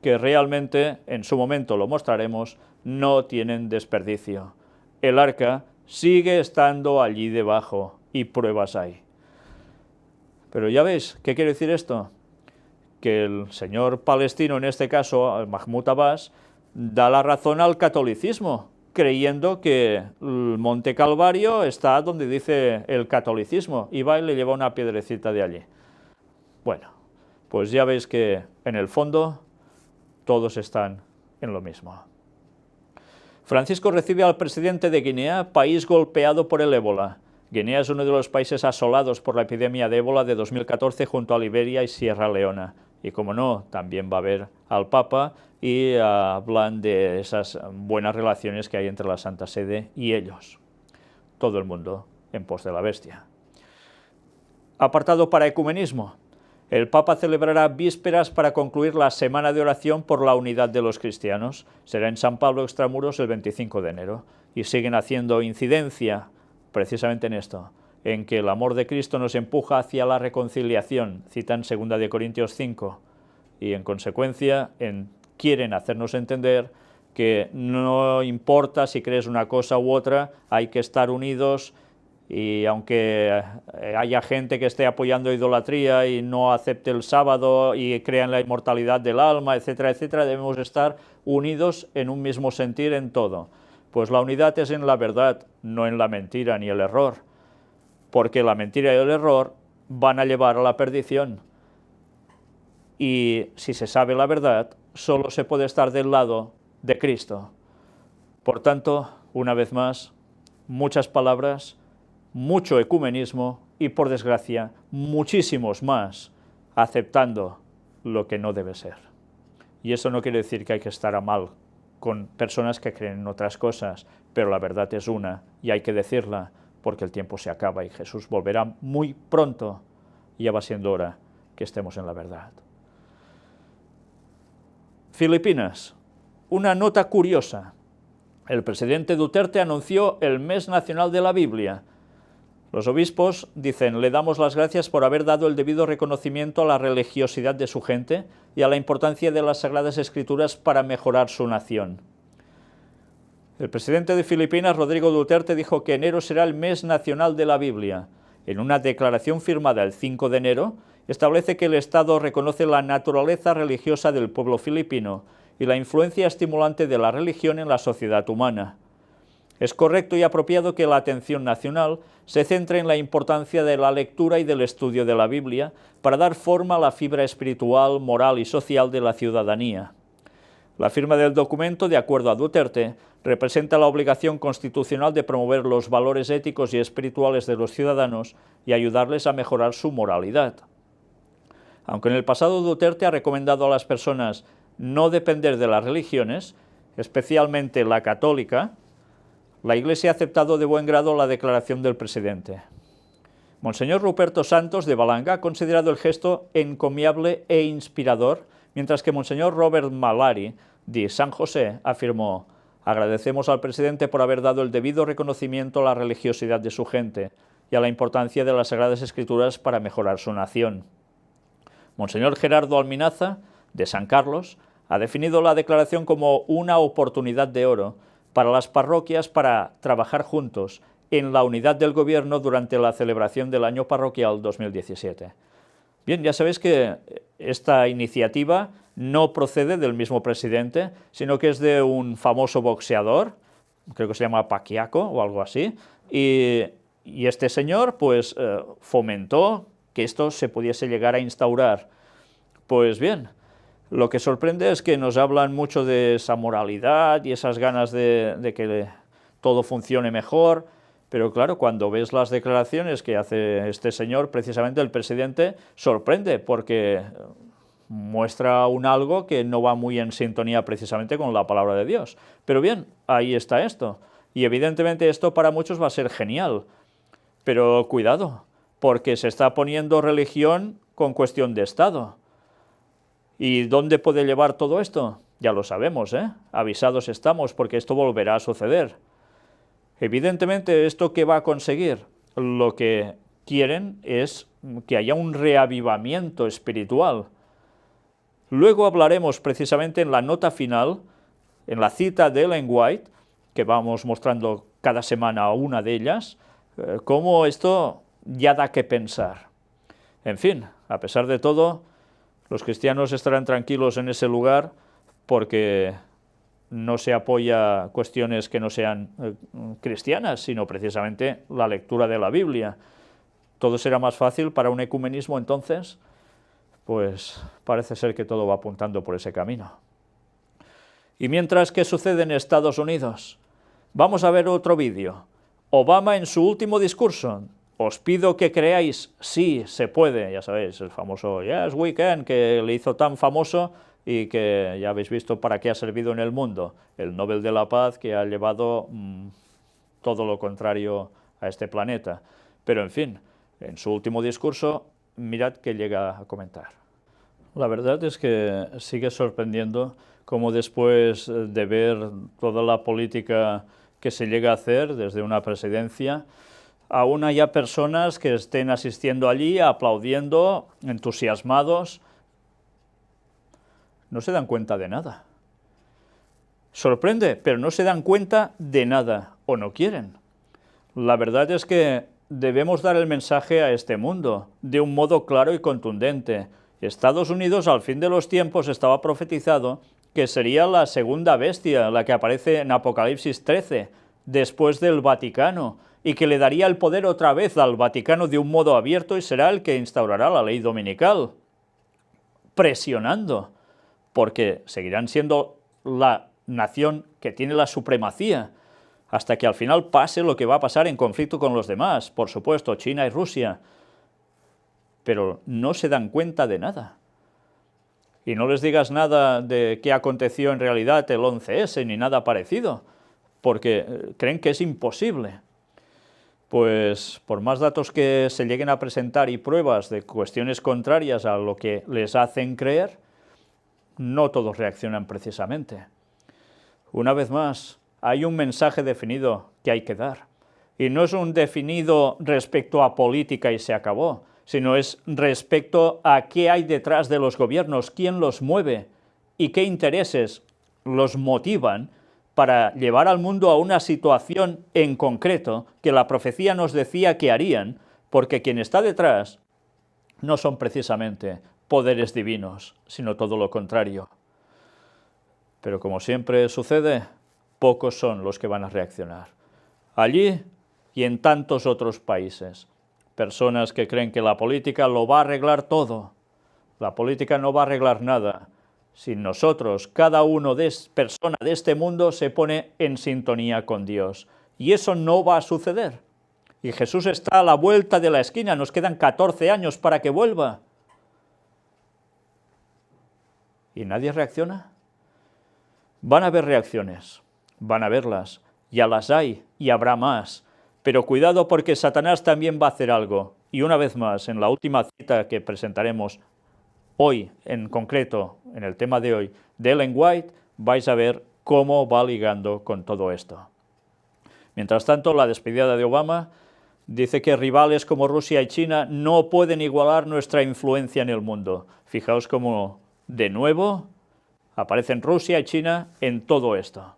que realmente, en su momento lo mostraremos, no tienen desperdicio. El arca sigue estando allí debajo y pruebas hay. Pero ya veis, ¿qué quiere decir esto? Que el señor palestino, en este caso, Mahmoud Abbas, da la razón al catolicismo, creyendo que el Monte Calvario está donde dice el catolicismo, y va y le lleva una piedrecita de allí. Bueno, pues ya veis que en el fondo todos están en lo mismo. Francisco recibe al presidente de Guinea, país golpeado por el ébola. Guinea es uno de los países asolados por la epidemia de ébola de 2014 junto a Liberia y Sierra Leona. Y como no, también va a ver al Papa y hablan de esas buenas relaciones que hay entre la Santa Sede y ellos. Todo el mundo en pos de la bestia. Apartado para ecumenismo. El Papa celebrará vísperas para concluir la semana de oración por la unidad de los cristianos. Será en San Pablo Extramuros el 25 de enero. Y siguen haciendo incidencia precisamente en esto, en que el amor de Cristo nos empuja hacia la reconciliación, citan 2 de Corintios 5, y en consecuencia quieren hacernos entender que no importa si crees una cosa u otra, hay que estar unidos, y aunque haya gente que esté apoyando idolatría y no acepte el sábado y crea en la inmortalidad del alma, etcétera, etcétera, debemos estar unidos en un mismo sentir en todo. Pues la unidad es en la verdad, no en la mentira ni el error, porque la mentira y el error van a llevar a la perdición. Y si se sabe la verdad, solo se puede estar del lado de Cristo. Por tanto, una vez más, muchas palabras, mucho ecumenismo y, por desgracia, muchísimos más aceptando lo que no debe ser. Y eso no quiere decir que hay que estar a mal con personas que creen en otras cosas, pero la verdad es una y hay que decirla porque el tiempo se acaba y Jesús volverá muy pronto y ya va siendo hora que estemos en la verdad. Filipinas, una nota curiosa. El presidente Duterte anunció el mes nacional de la Biblia. Los obispos dicen: le damos las gracias por haber dado el debido reconocimiento a la religiosidad de su gente y a la importancia de las Sagradas Escrituras para mejorar su nación. El presidente de Filipinas, Rodrigo Duterte, dijo que enero será el mes nacional de la Biblia. En una declaración firmada el 5 de enero, establece que el Estado reconoce la naturaleza religiosa del pueblo filipino y la influencia estimulante de la religión en la sociedad humana. Es correcto y apropiado que la atención nacional se centre en la importancia de la lectura y del estudio de la Biblia para dar forma a la fibra espiritual, moral y social de la ciudadanía. La firma del documento, de acuerdo a Duterte, representa la obligación constitucional de promover los valores éticos y espirituales de los ciudadanos y ayudarles a mejorar su moralidad. Aunque en el pasado Duterte ha recomendado a las personas no depender de las religiones, especialmente la católica, la Iglesia ha aceptado de buen grado la declaración del presidente. Monseñor Ruperto Santos de Balanga ha considerado el gesto encomiable e inspirador, mientras que Monseñor Robert Malari de San José afirmó: agradecemos al presidente por haber dado el debido reconocimiento a la religiosidad de su gente y a la importancia de las Sagradas Escrituras para mejorar su nación. Monseñor Gerardo Alminaza de San Carlos ha definido la declaración como una oportunidad de oro para las parroquias para trabajar juntos en la unidad del gobierno durante la celebración del año parroquial 2017. Bien, ya sabéis que esta iniciativa no procede del mismo presidente, sino que es de un famoso boxeador, creo que se llama Paquiaco o algo así, y este señor pues fomentó que esto se pudiese llegar a instaurar. Pues bien, lo que sorprende es que nos hablan mucho de esa moralidad y esas ganas de que todo funcione mejor, pero claro, cuando ves las declaraciones que hace este señor, precisamente el presidente, sorprende porque muestra un algo que no va muy en sintonía precisamente con la palabra de Dios. Pero bien, ahí está esto. Y evidentemente esto para muchos va a ser genial. Pero cuidado, porque se está poniendo religión con cuestión de Estado. ¿Y dónde puede llevar todo esto? Ya lo sabemos, ¿eh? Avisados estamos porque esto volverá a suceder. Evidentemente, ¿esto qué va a conseguir? Lo que quieren es que haya un reavivamiento espiritual. Luego hablaremos precisamente en la nota final, en la cita de Ellen White, que vamos mostrando cada semana una de ellas, cómo esto ya da que pensar. En fin, a pesar de todo, los cristianos estarán tranquilos en ese lugar porque no se apoya cuestiones que no sean cristianas, sino precisamente la lectura de la Biblia. ¿Todo será más fácil para un ecumenismo entonces? Pues parece ser que todo va apuntando por ese camino. Y mientras, ¿qué sucede en Estados Unidos? Vamos a ver otro vídeo. Obama en su último discurso. Os pido que creáis, sí, se puede, ya sabéis, el famoso Yes, we can, que le hizo tan famoso y que ya habéis visto para qué ha servido en el mundo. El Nobel de la Paz que ha llevado todo lo contrario a este planeta. Pero en fin, en su último discurso, mirad qué llega a comentar. La verdad es que sigue sorprendiendo cómo después de ver toda la política que se llega a hacer desde una presidencia, aún haya personas que estén asistiendo allí, aplaudiendo, entusiasmados. No se dan cuenta de nada. Sorprende, pero no se dan cuenta de nada, o no quieren. La verdad es que debemos dar el mensaje a este mundo, de un modo claro y contundente. Estados Unidos, al fin de los tiempos, estaba profetizado que sería la segunda bestia, la que aparece en Apocalipsis 13, después del Vaticano, y que le daría el poder otra vez al Vaticano de un modo abierto y será el que instaurará la ley dominical, presionando, porque seguirán siendo la nación que tiene la supremacía, hasta que al final pase lo que va a pasar en conflicto con los demás, por supuesto, China y Rusia, pero no se dan cuenta de nada. Y no les digas nada de qué aconteció en realidad el 11S, ni nada parecido, porque creen que es imposible. Pues por más datos que se lleguen a presentar y pruebas de cuestiones contrarias a lo que les hacen creer, no todos reaccionan precisamente. Una vez más, hay un mensaje definido que hay que dar. Y no es un definido respecto a política y se acabó, sino es respecto a qué hay detrás de los gobiernos, quién los mueve y qué intereses los motivan para llevar al mundo a una situación en concreto que la profecía nos decía que harían, porque quien está detrás no son precisamente poderes divinos, sino todo lo contrario. Pero como siempre sucede, pocos son los que van a reaccionar. Allí y en tantos otros países. Personas que creen que la política lo va a arreglar todo. La política no va a arreglar nada. Si nosotros, cada uno persona de este mundo, se pone en sintonía con Dios. Y eso no va a suceder. Y Jesús está a la vuelta de la esquina, nos quedan 14 años para que vuelva. ¿Y nadie reacciona? Van a haber reacciones, van a verlas, ya las hay y habrá más. Pero cuidado porque Satanás también va a hacer algo. Y una vez más, en la última cita que presentaremos hoy, en concreto, en el tema de hoy, de Ellen White, vais a ver cómo va ligando con todo esto. Mientras tanto, la despedida de Obama dice que rivales como Rusia y China no pueden igualar nuestra influencia en el mundo. Fijaos cómo, de nuevo, aparecen Rusia y China en todo esto.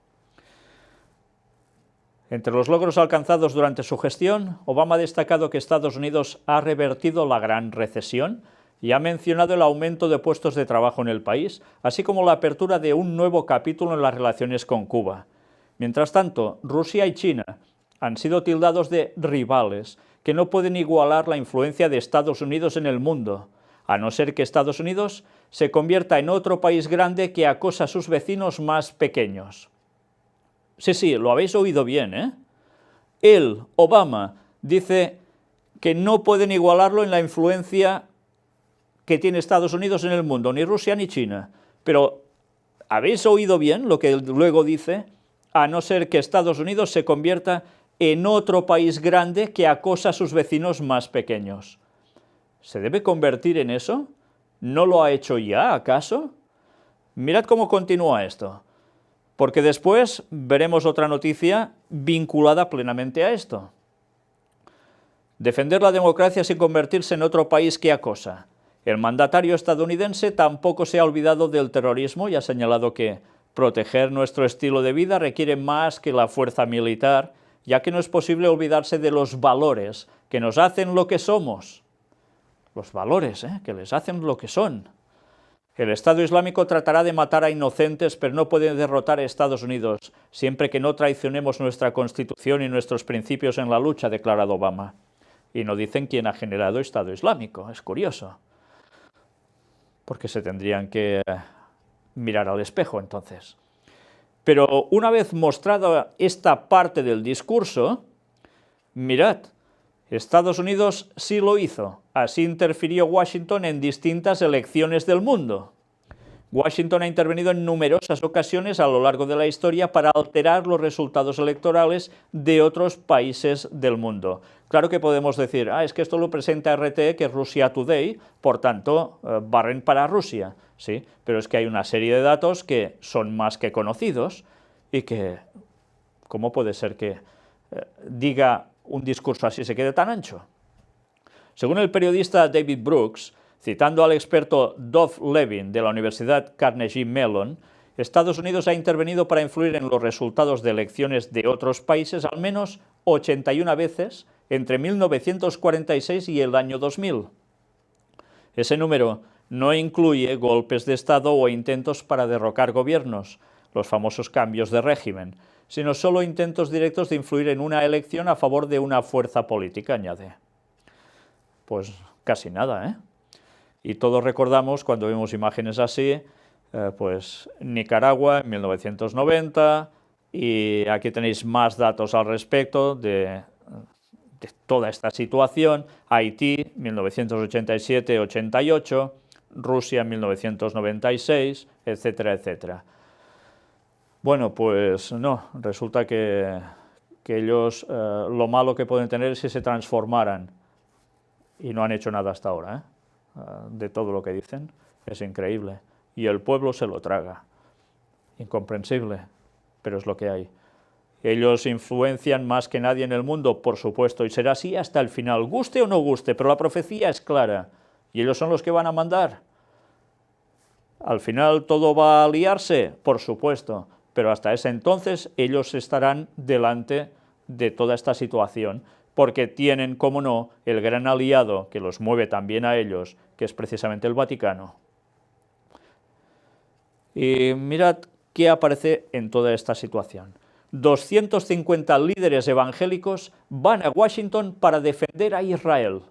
Entre los logros alcanzados durante su gestión, Obama ha destacado que Estados Unidos ha revertido la gran recesión y ha mencionado el aumento de puestos de trabajo en el país, así como la apertura de un nuevo capítulo en las relaciones con Cuba. Mientras tanto, Rusia y China han sido tildados de rivales que no pueden igualar la influencia de Estados Unidos en el mundo, a no ser que Estados Unidos se convierta en otro país grande que acosa a sus vecinos más pequeños. Sí, lo habéis oído bien, ¿eh? Él, Obama, dice que no pueden igualarlo en la influencia que tiene Estados Unidos en el mundo, ni Rusia ni China. Pero, ¿habéis oído bien lo que luego dice? A no ser que Estados Unidos se convierta en otro país grande que acosa a sus vecinos más pequeños. ¿Se debe convertir en eso? ¿No lo ha hecho ya, acaso? Mirad cómo continúa esto, porque después veremos otra noticia vinculada plenamente a esto. Defender la democracia sin convertirse en otro país que acosa. El mandatario estadounidense tampoco se ha olvidado del terrorismo y ha señalado que proteger nuestro estilo de vida requiere más que la fuerza militar, ya que no es posible olvidarse de los valores que nos hacen lo que somos. Los valores, que les hacen lo que son. El Estado Islámico tratará de matar a inocentes, pero no puede derrotar a Estados Unidos, siempre que no traicionemos nuestra Constitución y nuestros principios en la lucha, ha declarado Obama. Y no dicen quién ha generado Estado Islámico, es curioso. Porque se tendrían que mirar al espejo entonces. Pero una vez mostrada esta parte del discurso, mirad, Estados Unidos sí lo hizo. Así interfirió Washington en distintas elecciones del mundo. Washington ha intervenido en numerosas ocasiones a lo largo de la historia para alterar los resultados electorales de otros países del mundo. Claro que podemos decir, es que esto lo presenta RT, que es Russia Today, por tanto, barren para Rusia. Sí, pero es que hay una serie de datos que son más que conocidos y que, ¿cómo puede ser que diga un discurso así se quede tan ancho? Según el periodista David Brooks, citando al experto Dov Levin de la Universidad Carnegie Mellon, Estados Unidos ha intervenido para influir en los resultados de elecciones de otros países al menos 81 veces entre 1946 y el año 2000. Ese número no incluye golpes de Estado o intentos para derrocar gobiernos, los famosos cambios de régimen, sino solo intentos directos de influir en una elección a favor de una fuerza política, añade. Pues casi nada, ¿eh? Y todos recordamos, cuando vemos imágenes así, pues Nicaragua en 1990, y aquí tenéis más datos al respecto de toda esta situación, Haití 1987-88, Rusia en 1996, etcétera, etcétera. Bueno, pues no, resulta que ellos lo malo que pueden tener es si se transformaran, y no han hecho nada hasta ahora, de todo lo que dicen, es increíble, y el pueblo se lo traga, incomprensible, pero es lo que hay. Ellos influencian más que nadie en el mundo, por supuesto, y será así hasta el final, guste o no guste, pero la profecía es clara, y ellos son los que van a mandar. ¿Al final todo va a liarse? Por supuesto, pero hasta ese entonces ellos estarán delante de toda esta situación, porque tienen, como no, el gran aliado que los mueve también a ellos, que es precisamente el Vaticano. Y mirad qué aparece en toda esta situación. 250 líderes evangélicos van a Washington para defender a Israel.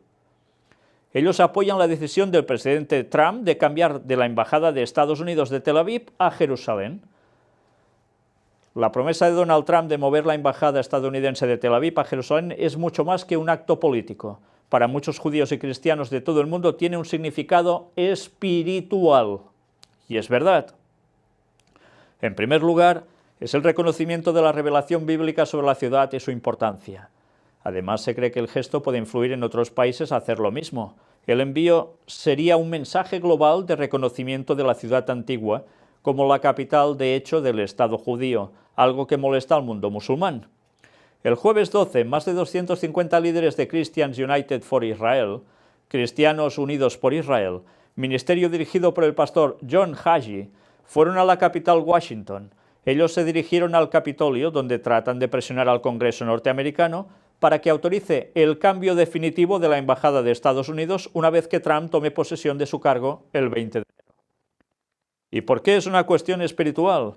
Ellos apoyan la decisión del presidente Trump de cambiar de la embajada de Estados Unidos de Tel Aviv a Jerusalén. La promesa de Donald Trump de mover la embajada estadounidense de Tel Aviv a Jerusalén es mucho más que un acto político. Para muchos judíos y cristianos de todo el mundo tiene un significado espiritual. Y es verdad. En primer lugar, es el reconocimiento de la revelación bíblica sobre la ciudad y su importancia. Además, se cree que el gesto puede influir en otros países a hacer lo mismo. El envío sería un mensaje global de reconocimiento de la ciudad antigua como la capital, de hecho, del Estado judío, algo que molesta al mundo musulmán. El jueves 12, más de 250 líderes de Christians United for Israel, Cristianos Unidos por Israel, ministerio dirigido por el pastor John Hagee, fueron a la capital Washington. Ellos se dirigieron al Capitolio, donde tratan de presionar al Congreso norteamericano para que autorice el cambio definitivo de la embajada de Estados Unidos una vez que Trump tome posesión de su cargo el 20 de enero. ¿Y por qué es una cuestión espiritual?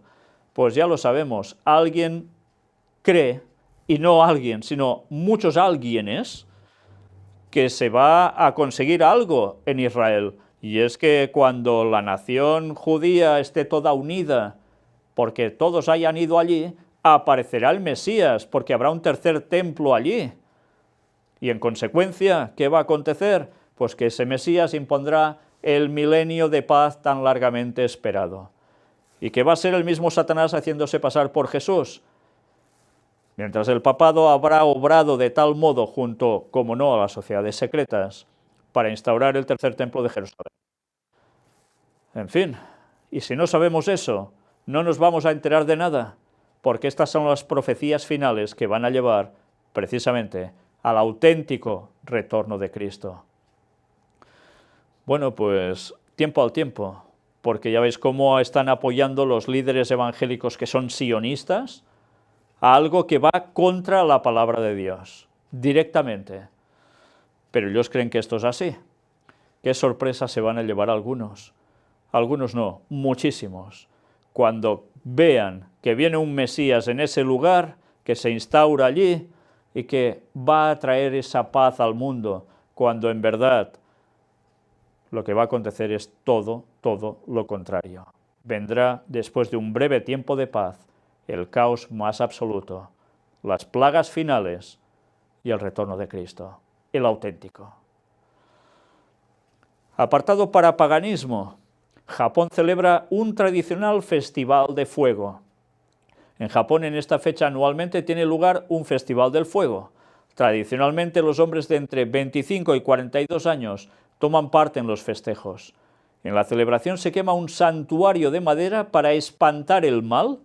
Pues ya lo sabemos, alguien cree, y no alguien, sino muchos alguienes, que se va a conseguir algo en Israel. Y es que cuando la nación judía esté toda unida, porque todos hayan ido allí, aparecerá el Mesías, porque habrá un tercer templo allí. Y en consecuencia, ¿qué va a acontecer? Pues que ese Mesías impondrá el milenio de paz tan largamente esperado. ¿Y que va a ser el mismo Satanás haciéndose pasar por Jesús? Mientras el papado habrá obrado de tal modo junto, como no, a las sociedades secretas, para instaurar el tercer templo de Jerusalén. En fin, Y si no sabemos eso, no nos vamos a enterar de nada, porque estas son las profecías finales que van a llevar precisamente al auténtico retorno de Cristo. Bueno, pues tiempo al tiempo, porque ya veis cómo están apoyando los líderes evangélicos que son sionistas a algo que va contra la palabra de Dios, directamente. Pero ellos creen que esto es así. ¿Qué sorpresa se van a llevar algunos? Algunos no, muchísimos. Cuando vean que viene un Mesías en ese lugar, que se instaura allí y que va a traer esa paz al mundo, cuando en verdad lo que va a acontecer es todo lo contrario. Vendrá, después de un breve tiempo de paz, el caos más absoluto, las plagas finales y el retorno de Cristo, el auténtico. Apartado para paganismo, Japón celebra un tradicional festival de fuego. En Japón, en esta fecha anualmente tiene lugar un festival del fuego. Tradicionalmente, los hombres de entre 25 y 42 años toman parte en los festejos. En la celebración se quema un santuario de madera para espantar el mal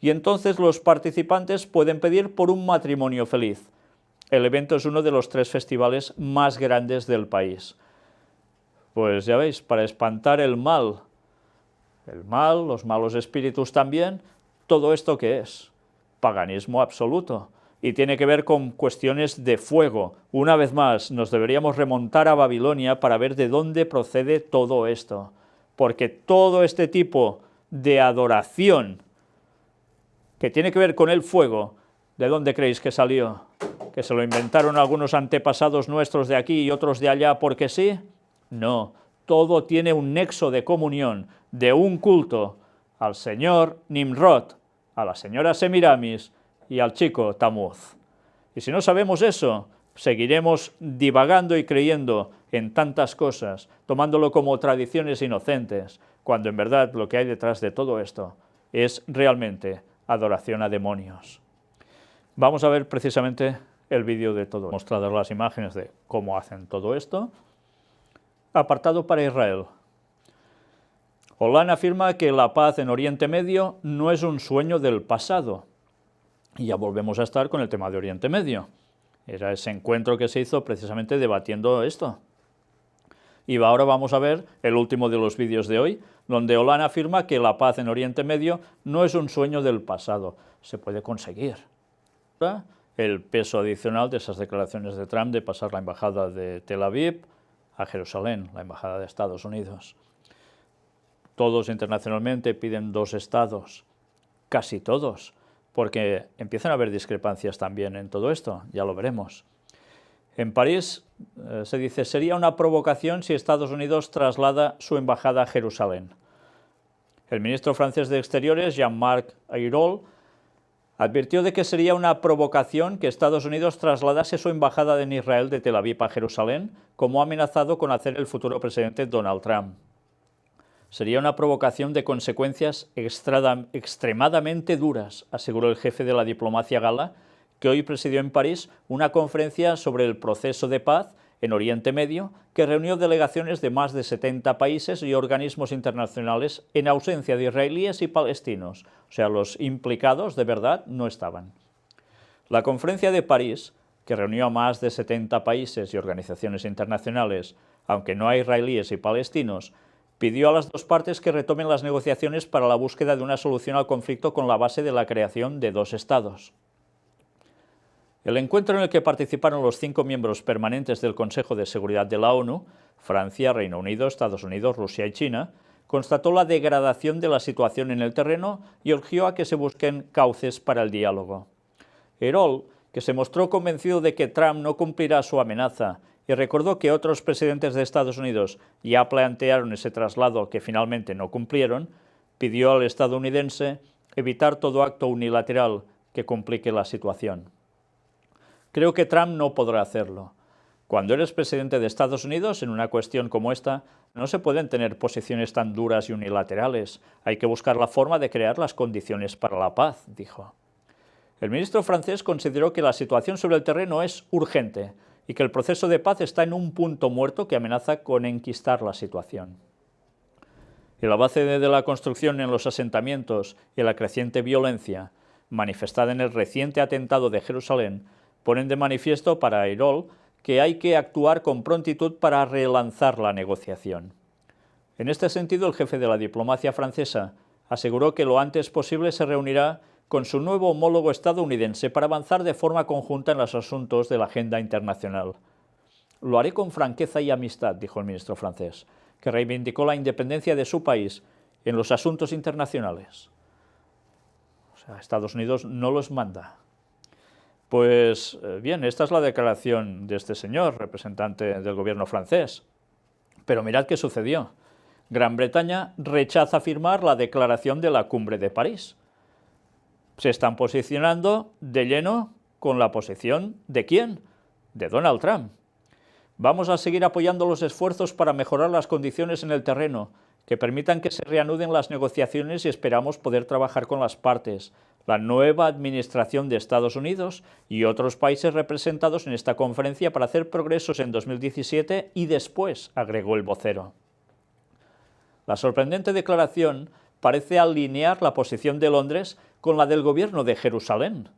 y entonces los participantes pueden pedir por un matrimonio feliz. El evento es uno de los 3 festivales más grandes del país. Pues ya veis, para espantar el mal, los malos espíritus también, ¿todo esto qué es? Paganismo absoluto. Y tiene que ver con cuestiones de fuego. Una vez más, nos deberíamos remontar a Babilonia para ver de dónde procede todo esto. Porque todo este tipo de adoración que tiene que ver con el fuego, ¿de dónde creéis que salió? ¿Que se lo inventaron algunos antepasados nuestros de aquí y otros de allá porque sí? No, todo tiene un nexo de comunión, de un culto al señor Nimrod, a la señora Semiramis y al chico Tamuz. Y si no sabemos eso, seguiremos divagando y creyendo en tantas cosas, tomándolo como tradiciones inocentes, cuando en verdad lo que hay detrás de todo esto es realmente adoración a demonios. Vamos a ver precisamente el vídeo de todo, mostradas las imágenes de cómo hacen todo esto. Apartado para Israel. Hollande afirma que la paz en Oriente Medio no es un sueño del pasado. Y ya volvemos a estar con el tema de Oriente Medio. Era ese encuentro que se hizo precisamente debatiendo esto. Y ahora vamos a ver el último de los vídeos de hoy, donde Hollande afirma que la paz en Oriente Medio no es un sueño del pasado, se puede conseguir. El peso adicional de esas declaraciones de Trump de pasar la embajada de Tel Aviv a Jerusalén, la embajada de Estados Unidos. Todos internacionalmente piden 2 estados, casi todos, porque empiezan a haber discrepancias también en todo esto, ya lo veremos. En París se dice, sería una provocación si Estados Unidos traslada su embajada a Jerusalén. El ministro francés de Exteriores, Jean-Marc Ayrault, advirtió de que sería una provocación que Estados Unidos trasladase su embajada en Israel de Tel Aviv a Jerusalén, como ha amenazado con hacer el futuro presidente Donald Trump. Sería una provocación de consecuencias extremadamente duras, aseguró el jefe de la diplomacia gala, que hoy presidió en París una conferencia sobre el proceso de paz en Oriente Medio, que reunió delegaciones de más de 70 países y organismos internacionales en ausencia de israelíes y palestinos, o sea, los implicados de verdad no estaban. La conferencia de París, que reunió a más de 70 países y organizaciones internacionales, aunque no hay israelíes y palestinos, pidió a las 2 partes que retomen las negociaciones para la búsqueda de una solución al conflicto con la base de la creación de 2 estados. El encuentro en el que participaron los 5 miembros permanentes del Consejo de Seguridad de la ONU, Francia, Reino Unido, Estados Unidos, Rusia y China, constató la degradación de la situación en el terreno y urgió a que se busquen cauces para el diálogo. Ayrault, que se mostró convencido de que Trump no cumplirá su amenaza y recordó que otros presidentes de Estados Unidos ya plantearon ese traslado que finalmente no cumplieron, pidió al estadounidense evitar todo acto unilateral que complique la situación. Creo que Trump no podrá hacerlo. Cuando eres presidente de Estados Unidos, en una cuestión como esta, no se pueden tener posiciones tan duras y unilaterales. Hay que buscar la forma de crear las condiciones para la paz, dijo. El ministro francés consideró que la situación sobre el terreno es urgente y que el proceso de paz está en un punto muerto que amenaza con enquistar la situación. El avance de la construcción en los asentamientos y la creciente violencia manifestada en el reciente atentado de Jerusalén ponen de manifiesto para Ayroult que hay que actuar con prontitud para relanzar la negociación. En este sentido, el jefe de la diplomacia francesa aseguró que lo antes posible se reunirá con su nuevo homólogo estadounidense para avanzar de forma conjunta en los asuntos de la agenda internacional. Lo haré con franqueza y amistad, dijo el ministro francés, que reivindicó la independencia de su país en los asuntos internacionales. O sea, Estados Unidos no los manda. Pues bien, esta es la declaración de este señor, representante del gobierno francés. Pero mirad qué sucedió. Gran Bretaña rechaza firmar la declaración de la Cumbre de París. Se están posicionando de lleno con la posición ¿de quién? De Donald Trump. Vamos a seguir apoyando los esfuerzos para mejorar las condiciones en el terreno, que permitan que se reanuden las negociaciones y esperamos poder trabajar con las partes, la nueva administración de Estados Unidos y otros países representados en esta conferencia para hacer progresos en 2017 y después, agregó el vocero. La sorprendente declaración parece alinear la posición de Londres con la del gobierno de Jerusalén.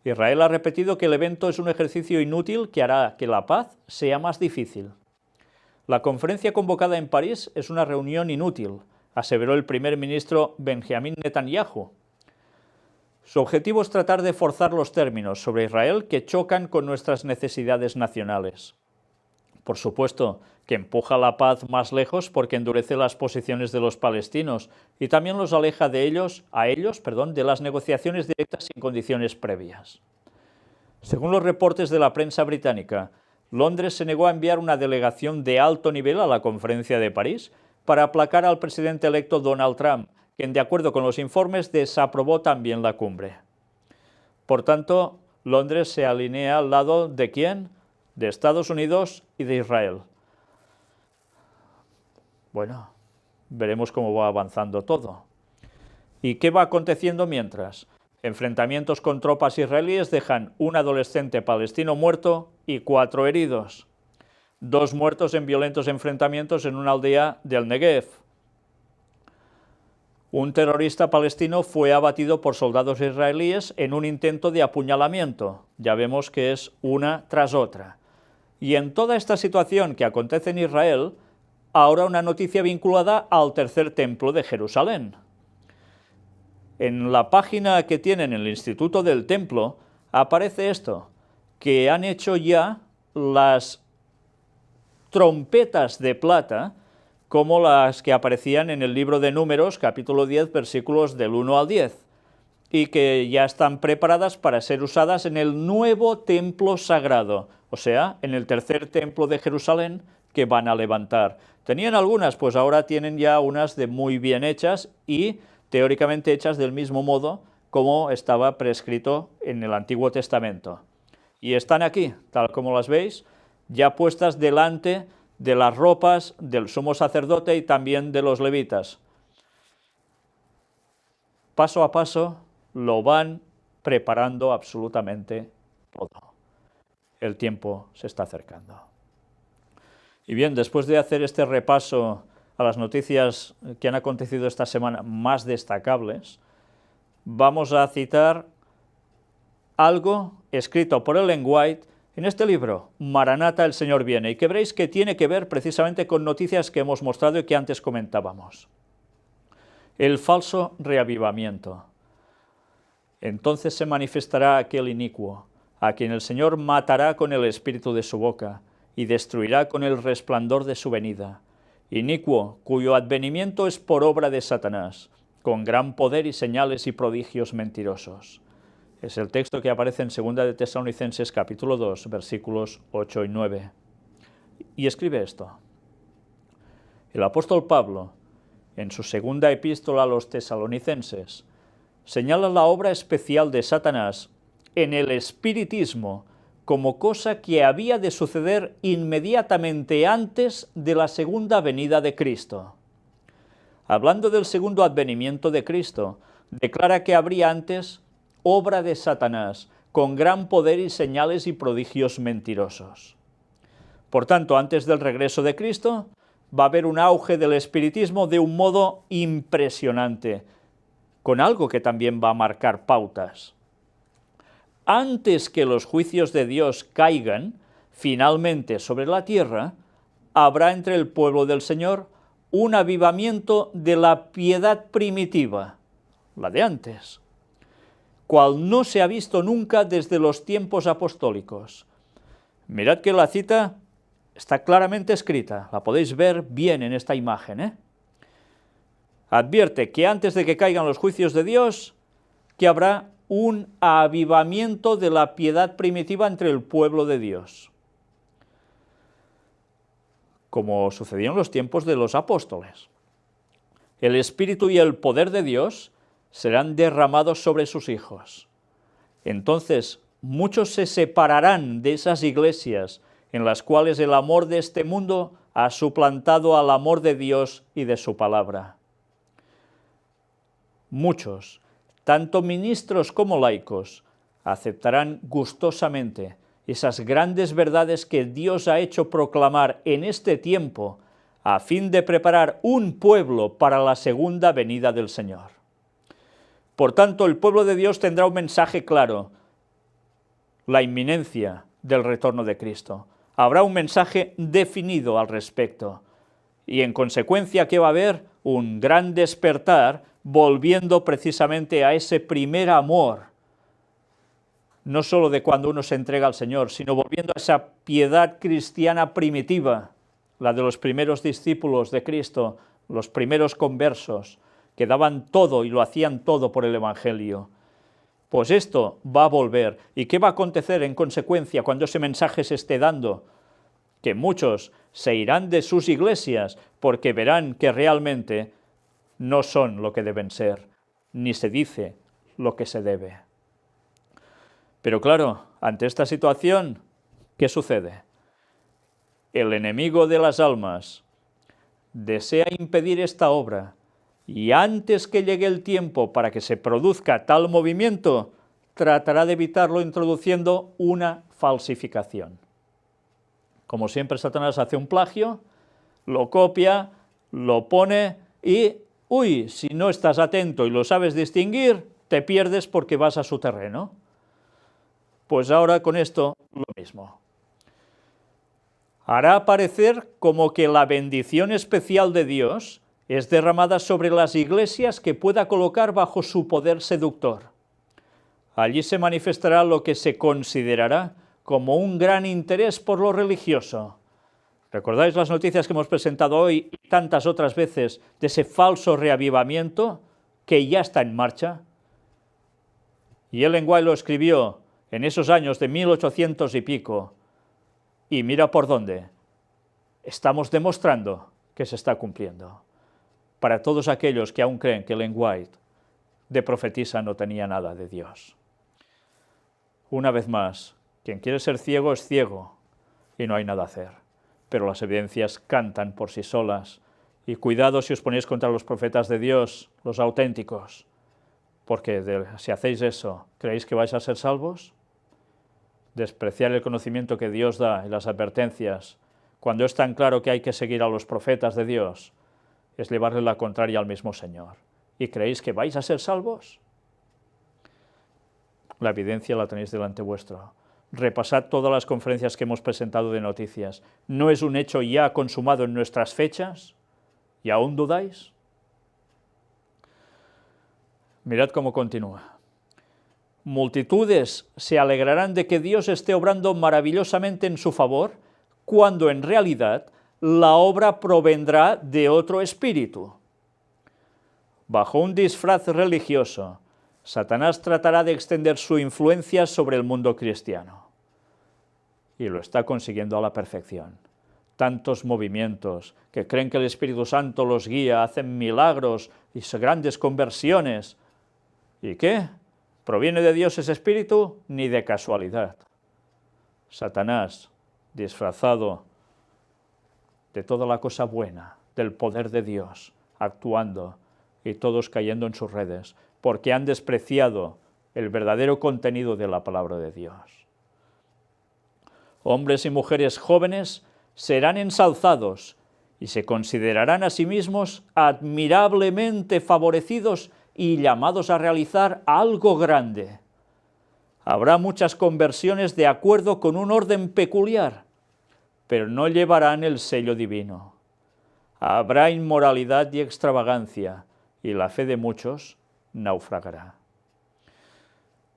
Israel ha repetido que el evento es un ejercicio inútil que hará que la paz sea más difícil. La conferencia convocada en París es una reunión inútil, aseveró el primer ministro Benjamin Netanyahu. Su objetivo es tratar de forzar los términos sobre Israel que chocan con nuestras necesidades nacionales. Por supuesto que empuja la paz más lejos porque endurece las posiciones de los palestinos y también los aleja de de las negociaciones directas sin condiciones previas. Según los reportes de la prensa británica, Londres se negó a enviar una delegación de alto nivel a la conferencia de París para aplacar al presidente electo Donald Trump, quien, de acuerdo con los informes, desaprobó también la cumbre. Por tanto, Londres se alinea al lado ¿de quién? De Estados Unidos y de Israel. Bueno, veremos cómo va avanzando todo. ¿Y qué va aconteciendo mientras? Enfrentamientos con tropas israelíes dejan un adolescente palestino muerto y 4 heridos. 2 muertos en violentos enfrentamientos en una aldea del Negev. Un terrorista palestino fue abatido por soldados israelíes en un intento de apuñalamiento. Ya vemos que es una tras otra. Y en toda esta situación que acontece en Israel, ahora una noticia vinculada al tercer templo de Jerusalén. En la página que tienen en el Instituto del Templo aparece esto, que han hecho ya las trompetas de plata como las que aparecían en el libro de Números, capítulo 10, versículos del 1 al 10, y que ya están preparadas para ser usadas en el nuevo templo sagrado, o sea, en el tercer templo de Jerusalén que van a levantar. Tenían algunas, pues ahora tienen ya unas de muy bien hechas y teóricamente hechas del mismo modo como estaba prescrito en el Antiguo Testamento. Y están aquí, tal como las veis, ya puestas delante de las ropas del sumo sacerdote y también de los levitas. Paso a paso lo van preparando absolutamente todo. El tiempo se está acercando. Y bien, después de hacer este repaso a las noticias que han acontecido esta semana más destacables, vamos a citar algo escrito por Ellen White en este libro, Maranata, el Señor viene, y que veréis que tiene que ver precisamente con noticias que hemos mostrado y que antes comentábamos. El falso reavivamiento. Entonces se manifestará aquel inicuo, a quien el Señor matará con el espíritu de su boca, y destruirá con el resplandor de su venida. Inicuo, cuyo advenimiento es por obra de Satanás, con gran poder y señales y prodigios mentirosos. Es el texto que aparece en 2 de Tesalonicenses capítulo 2, versículos 8 y 9. Y escribe esto. El apóstol Pablo, en su segunda epístola a los tesalonicenses, señala la obra especial de Satanás en el espiritismo como cosa que había de suceder inmediatamente antes de la segunda venida de Cristo. Hablando del segundo advenimiento de Cristo, declara que habría antes obra de Satanás, con gran poder y señales y prodigios mentirosos. Por tanto, antes del regreso de Cristo, va a haber un auge del espiritismo de un modo impresionante, con algo que también va a marcar pautas. Antes que los juicios de Dios caigan finalmente sobre la tierra, habrá entre el pueblo del Señor un avivamiento de la piedad primitiva, la de antes, cual no se ha visto nunca desde los tiempos apostólicos. Mirad que la cita está claramente escrita, la podéis ver bien en esta imagen, Advierte que antes de que caigan los juicios de Dios, que habrá un avivamiento de la piedad primitiva entre el pueblo de Dios, como sucedió en los tiempos de los apóstoles. El Espíritu y el poder de Dios serán derramados sobre sus hijos. Entonces, muchos se separarán de esas iglesias en las cuales el amor de este mundo ha suplantado al amor de Dios y de su palabra. Muchos, tanto ministros como laicos, aceptarán gustosamente esas grandes verdades que Dios ha hecho proclamar en este tiempo a fin de preparar un pueblo para la segunda venida del Señor. Por tanto, el pueblo de Dios tendrá un mensaje claro: la inminencia del retorno de Cristo. Habrá un mensaje definido al respecto y, en consecuencia, que va a haber un gran despertar, volviendo precisamente a ese primer amor, no solo de cuando uno se entrega al Señor, sino volviendo a esa piedad cristiana primitiva, la de los primeros discípulos de Cristo, los primeros conversos, que daban todo y lo hacían todo por el Evangelio. Pues esto va a volver. ¿Y qué va a acontecer en consecuencia cuando ese mensaje se esté dando? Que muchos se irán de sus iglesias porque verán que realmente no son lo que deben ser, ni se dice lo que se debe. Pero claro, ante esta situación, ¿qué sucede? El enemigo de las almas desea impedir esta obra, y antes que llegue el tiempo para que se produzca tal movimiento, tratará de evitarlo introduciendo una falsificación. Como siempre, Satanás hace un plagio, lo copia, lo pone y, si no estás atento y lo sabes distinguir, te pierdes porque vas a su terreno. Pues ahora con esto lo mismo. Hará parecer como que la bendición especial de Dios es derramada sobre las iglesias que pueda colocar bajo su poder seductor. Allí se manifestará lo que se considerará como un gran interés por lo religioso. ¿Recordáis las noticias que hemos presentado hoy y tantas otras veces de ese falso reavivamiento que ya está en marcha? Y Ellen White lo escribió en esos años de 1800 y pico, y mira por dónde. Estamos demostrando que se está cumpliendo. Para todos aquellos que aún creen que Ellen White de profetisa no tenía nada de Dios. Una vez más, quien quiere ser ciego es ciego y no hay nada a hacer. Pero las evidencias cantan por sí solas. Y cuidado si os ponéis contra los profetas de Dios, los auténticos, porque si hacéis eso, ¿creéis que vais a ser salvos? Despreciar el conocimiento que Dios da y las advertencias, cuando es tan claro que hay que seguir a los profetas de Dios, es llevarle la contraria al mismo Señor. ¿Y creéis que vais a ser salvos? La evidencia la tenéis delante vuestro. Repasad todas las conferencias que hemos presentado de noticias. ¿No es un hecho ya consumado en nuestras fechas? ¿Y aún dudáis? Mirad cómo continúa. Multitudes se alegrarán de que Dios esté obrando maravillosamente en su favor, cuando en realidad la obra provendrá de otro espíritu. Bajo un disfraz religioso, Satanás tratará de extender su influencia sobre el mundo cristiano. Y lo está consiguiendo a la perfección. Tantos movimientos que creen que el Espíritu Santo los guía, hacen milagros y grandes conversiones. ¿Y qué? ¿Proviene de Dios ese espíritu? Ni de casualidad. Satanás, disfrazado de toda la cosa buena, del poder de Dios, actuando, y todos cayendo en sus redes, porque han despreciado el verdadero contenido de la palabra de Dios. Hombres y mujeres jóvenes serán ensalzados y se considerarán a sí mismos admirablemente favorecidos y llamados a realizar algo grande. Habrá muchas conversiones de acuerdo con un orden peculiar, pero no llevarán el sello divino. Habrá inmoralidad y extravagancia, y la fe de muchos naufragará.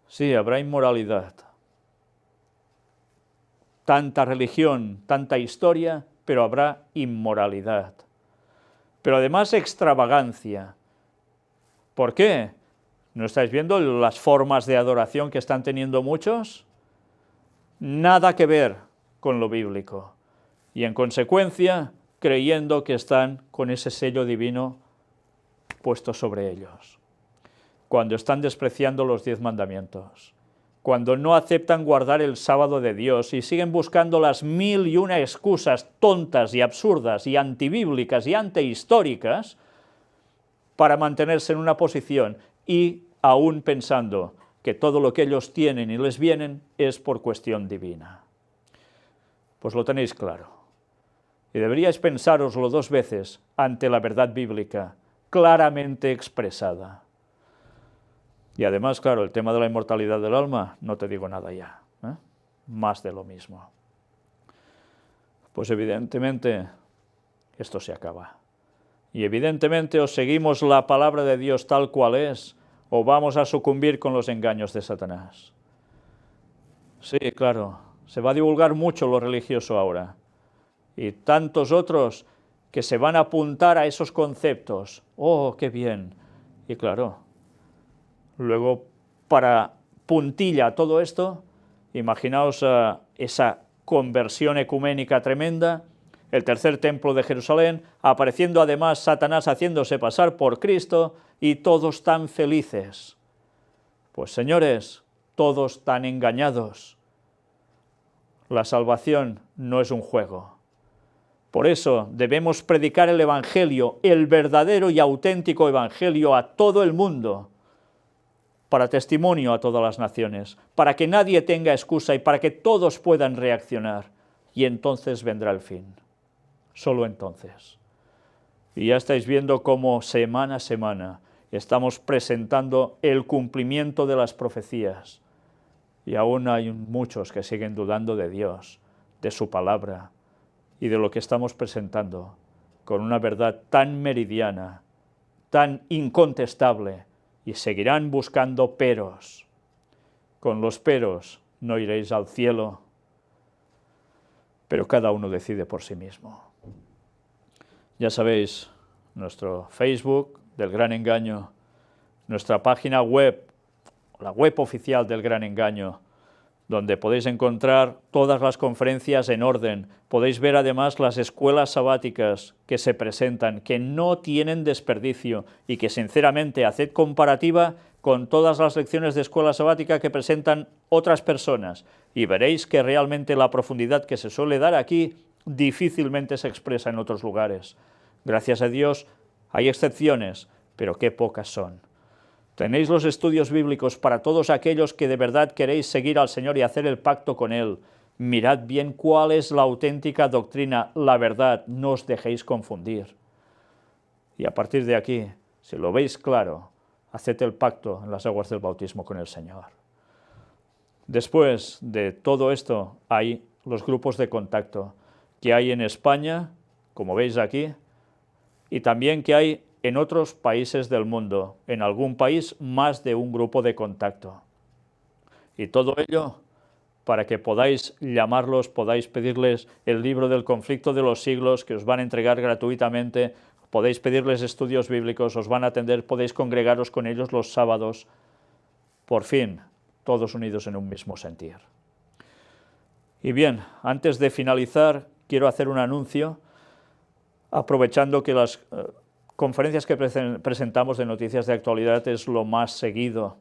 Sí, habrá inmoralidad. Tanta religión, tanta historia, pero habrá inmoralidad. Pero además extravagancia. ¿Por qué? ¿No estáis viendo las formas de adoración que están teniendo muchos? Nada que ver con lo bíblico. Y en consecuencia, creyendo que están con ese sello divino puesto sobre ellos. Cuando están despreciando los 10 mandamientos. Cuando no aceptan guardar el sábado de Dios y siguen buscando las 1001 excusas tontas y absurdas y antibíblicas y antihistóricas para mantenerse en una posición y aún pensando que todo lo que ellos tienen y les vienen es por cuestión divina. Pues lo tenéis claro. Y deberíais pensároslo 2 veces ante la verdad bíblica, claramente expresada. Y además, claro, el tema de la inmortalidad del alma, no te digo nada ya, ¿eh? Más de lo mismo. Pues evidentemente esto se acaba. Y evidentemente o seguimos la palabra de Dios tal cual es, o vamos a sucumbir con los engaños de Satanás. Sí, claro, se va a divulgar mucho lo religioso ahora. Y tantos otros que se van a apuntar a esos conceptos. ¡Oh, qué bien! Y claro, luego, para puntilla todo esto, imaginaos esa conversión ecuménica tremenda, el tercer templo de Jerusalén, apareciendo además Satanás haciéndose pasar por Cristo, y todos tan felices. Pues señores, todos tan engañados. La salvación no es un juego. Por eso debemos predicar el Evangelio, el verdadero y auténtico Evangelio a todo el mundo, para testimonio a todas las naciones, para que nadie tenga excusa y para que todos puedan reaccionar. Y entonces vendrá el fin. Solo entonces. Y ya estáis viendo cómo semana a semana estamos presentando el cumplimiento de las profecías. Y aún hay muchos que siguen dudando de Dios, de su palabra y de lo que estamos presentando, con una verdad tan meridiana, tan incontestable, y seguirán buscando peros. Con los peros no iréis al cielo, pero cada uno decide por sí mismo. Ya sabéis, nuestro Facebook del Gran Engaño, nuestra página web, la web oficial del Gran Engaño, donde podéis encontrar todas las conferencias en orden. Podéis ver además las escuelas sabáticas que se presentan, que no tienen desperdicio y que sinceramente haced comparativa con todas las lecciones de escuela sabática que presentan otras personas y veréis que realmente la profundidad que se suele dar aquí difícilmente se expresa en otros lugares. Gracias a Dios hay excepciones, pero qué pocas son. Tenéis los estudios bíblicos para todos aquellos que de verdad queréis seguir al Señor y hacer el pacto con Él. Mirad bien cuál es la auténtica doctrina, la verdad, no os dejéis confundir. Y a partir de aquí, si lo veis claro, haced el pacto en las aguas del bautismo con el Señor. Después de todo esto, hay los grupos de contacto que hay en España, como veis aquí, y también que hay en otros países del mundo, en algún país más de un grupo de contacto. Y todo ello para que podáis llamarlos, podáis pedirles el libro del conflicto de los siglos que os van a entregar gratuitamente, podéis pedirles estudios bíblicos, os van a atender, podéis congregaros con ellos los sábados. Por fin, todos unidos en un mismo sentir. Y bien, antes de finalizar, quiero hacer un anuncio, aprovechando que las conferencias que presentamos de noticias de actualidad es lo más seguido,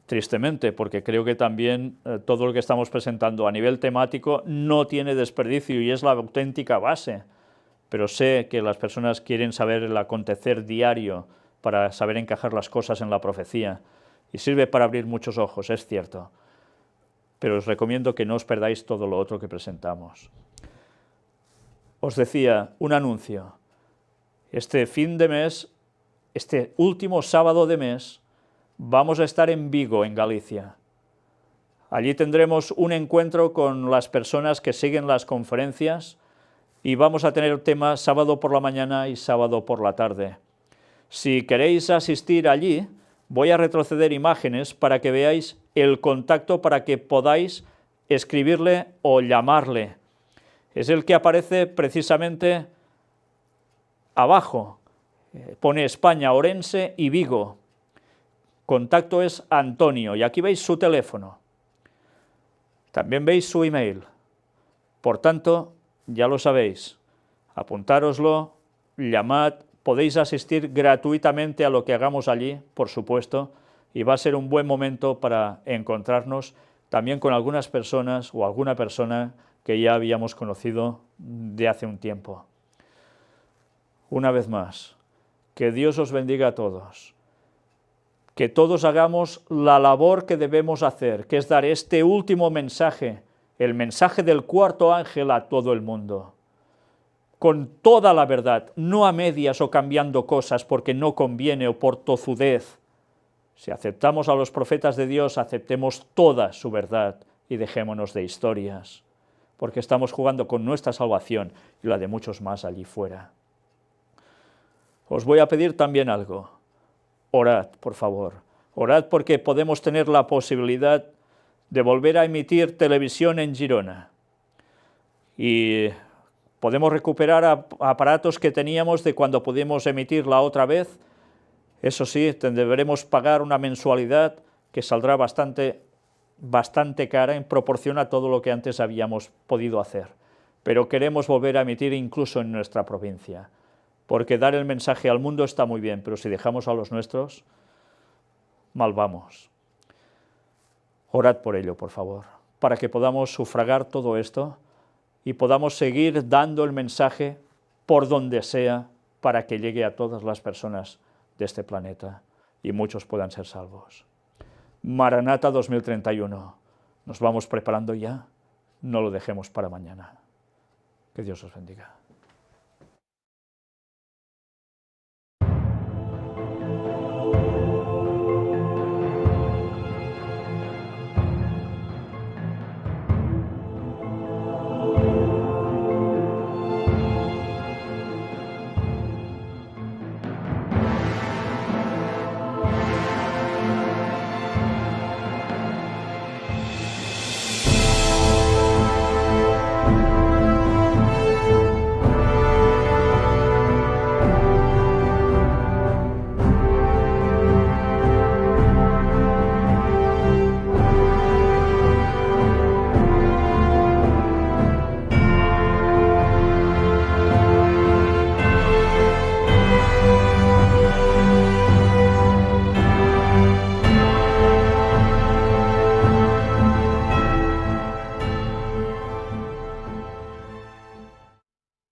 tristemente, porque creo que también todo lo que estamos presentando a nivel temático no tiene desperdicio y es la auténtica base, pero sé que las personas quieren saber el acontecer diario para saber encajar las cosas en la profecía y sirve para abrir muchos ojos, es cierto, pero os recomiendo que no os perdáis todo lo otro que presentamos. Os decía, un anuncio. Este fin de mes, este último sábado de mes, vamos a estar en Vigo, en Galicia. Allí tendremos un encuentro con las personas que siguen las conferencias y vamos a tener temas sábado por la mañana y sábado por la tarde. Si queréis asistir allí, voy a retroceder imágenes para que veáis el contacto para que podáis escribirle o llamarle. Es el que aparece precisamente abajo. Pone España, Orense y Vigo. Contacto es Antonio y aquí veis su teléfono. También veis su email. Por tanto, ya lo sabéis. Apuntároslo, llamad, podéis asistir gratuitamente a lo que hagamos allí, por supuesto, y va a ser un buen momento para encontrarnos también con algunas personas o alguna persona que ya habíamos conocido de hace un tiempo. Una vez más, que Dios os bendiga a todos. Que todos hagamos la labor que debemos hacer, que es dar este último mensaje, el mensaje del cuarto ángel a todo el mundo, con toda la verdad, no a medias o cambiando cosas porque no conviene o por tozudez. Si aceptamos a los profetas de Dios, aceptemos toda su verdad y dejémonos de historias, porque estamos jugando con nuestra salvación y la de muchos más allí fuera. Os voy a pedir también algo. Orad, por favor. Orad porque podemos tener la posibilidad de volver a emitir televisión en Girona. Y podemos recuperar aparatos que teníamos de cuando pudimos emitir la otra vez. Eso sí, deberemos pagar una mensualidad que saldrá bastante cara en proporción a todo lo que antes habíamos podido hacer. Pero queremos volver a emitir incluso en nuestra provincia. Porque dar el mensaje al mundo está muy bien, pero si dejamos a los nuestros, mal vamos. Orad por ello, por favor, para que podamos sufragar todo esto y podamos seguir dando el mensaje por donde sea para que llegue a todas las personas de este planeta y muchos puedan ser salvos. Maranata 2031. Nos vamos preparando ya, no lo dejemos para mañana. Que Dios os bendiga.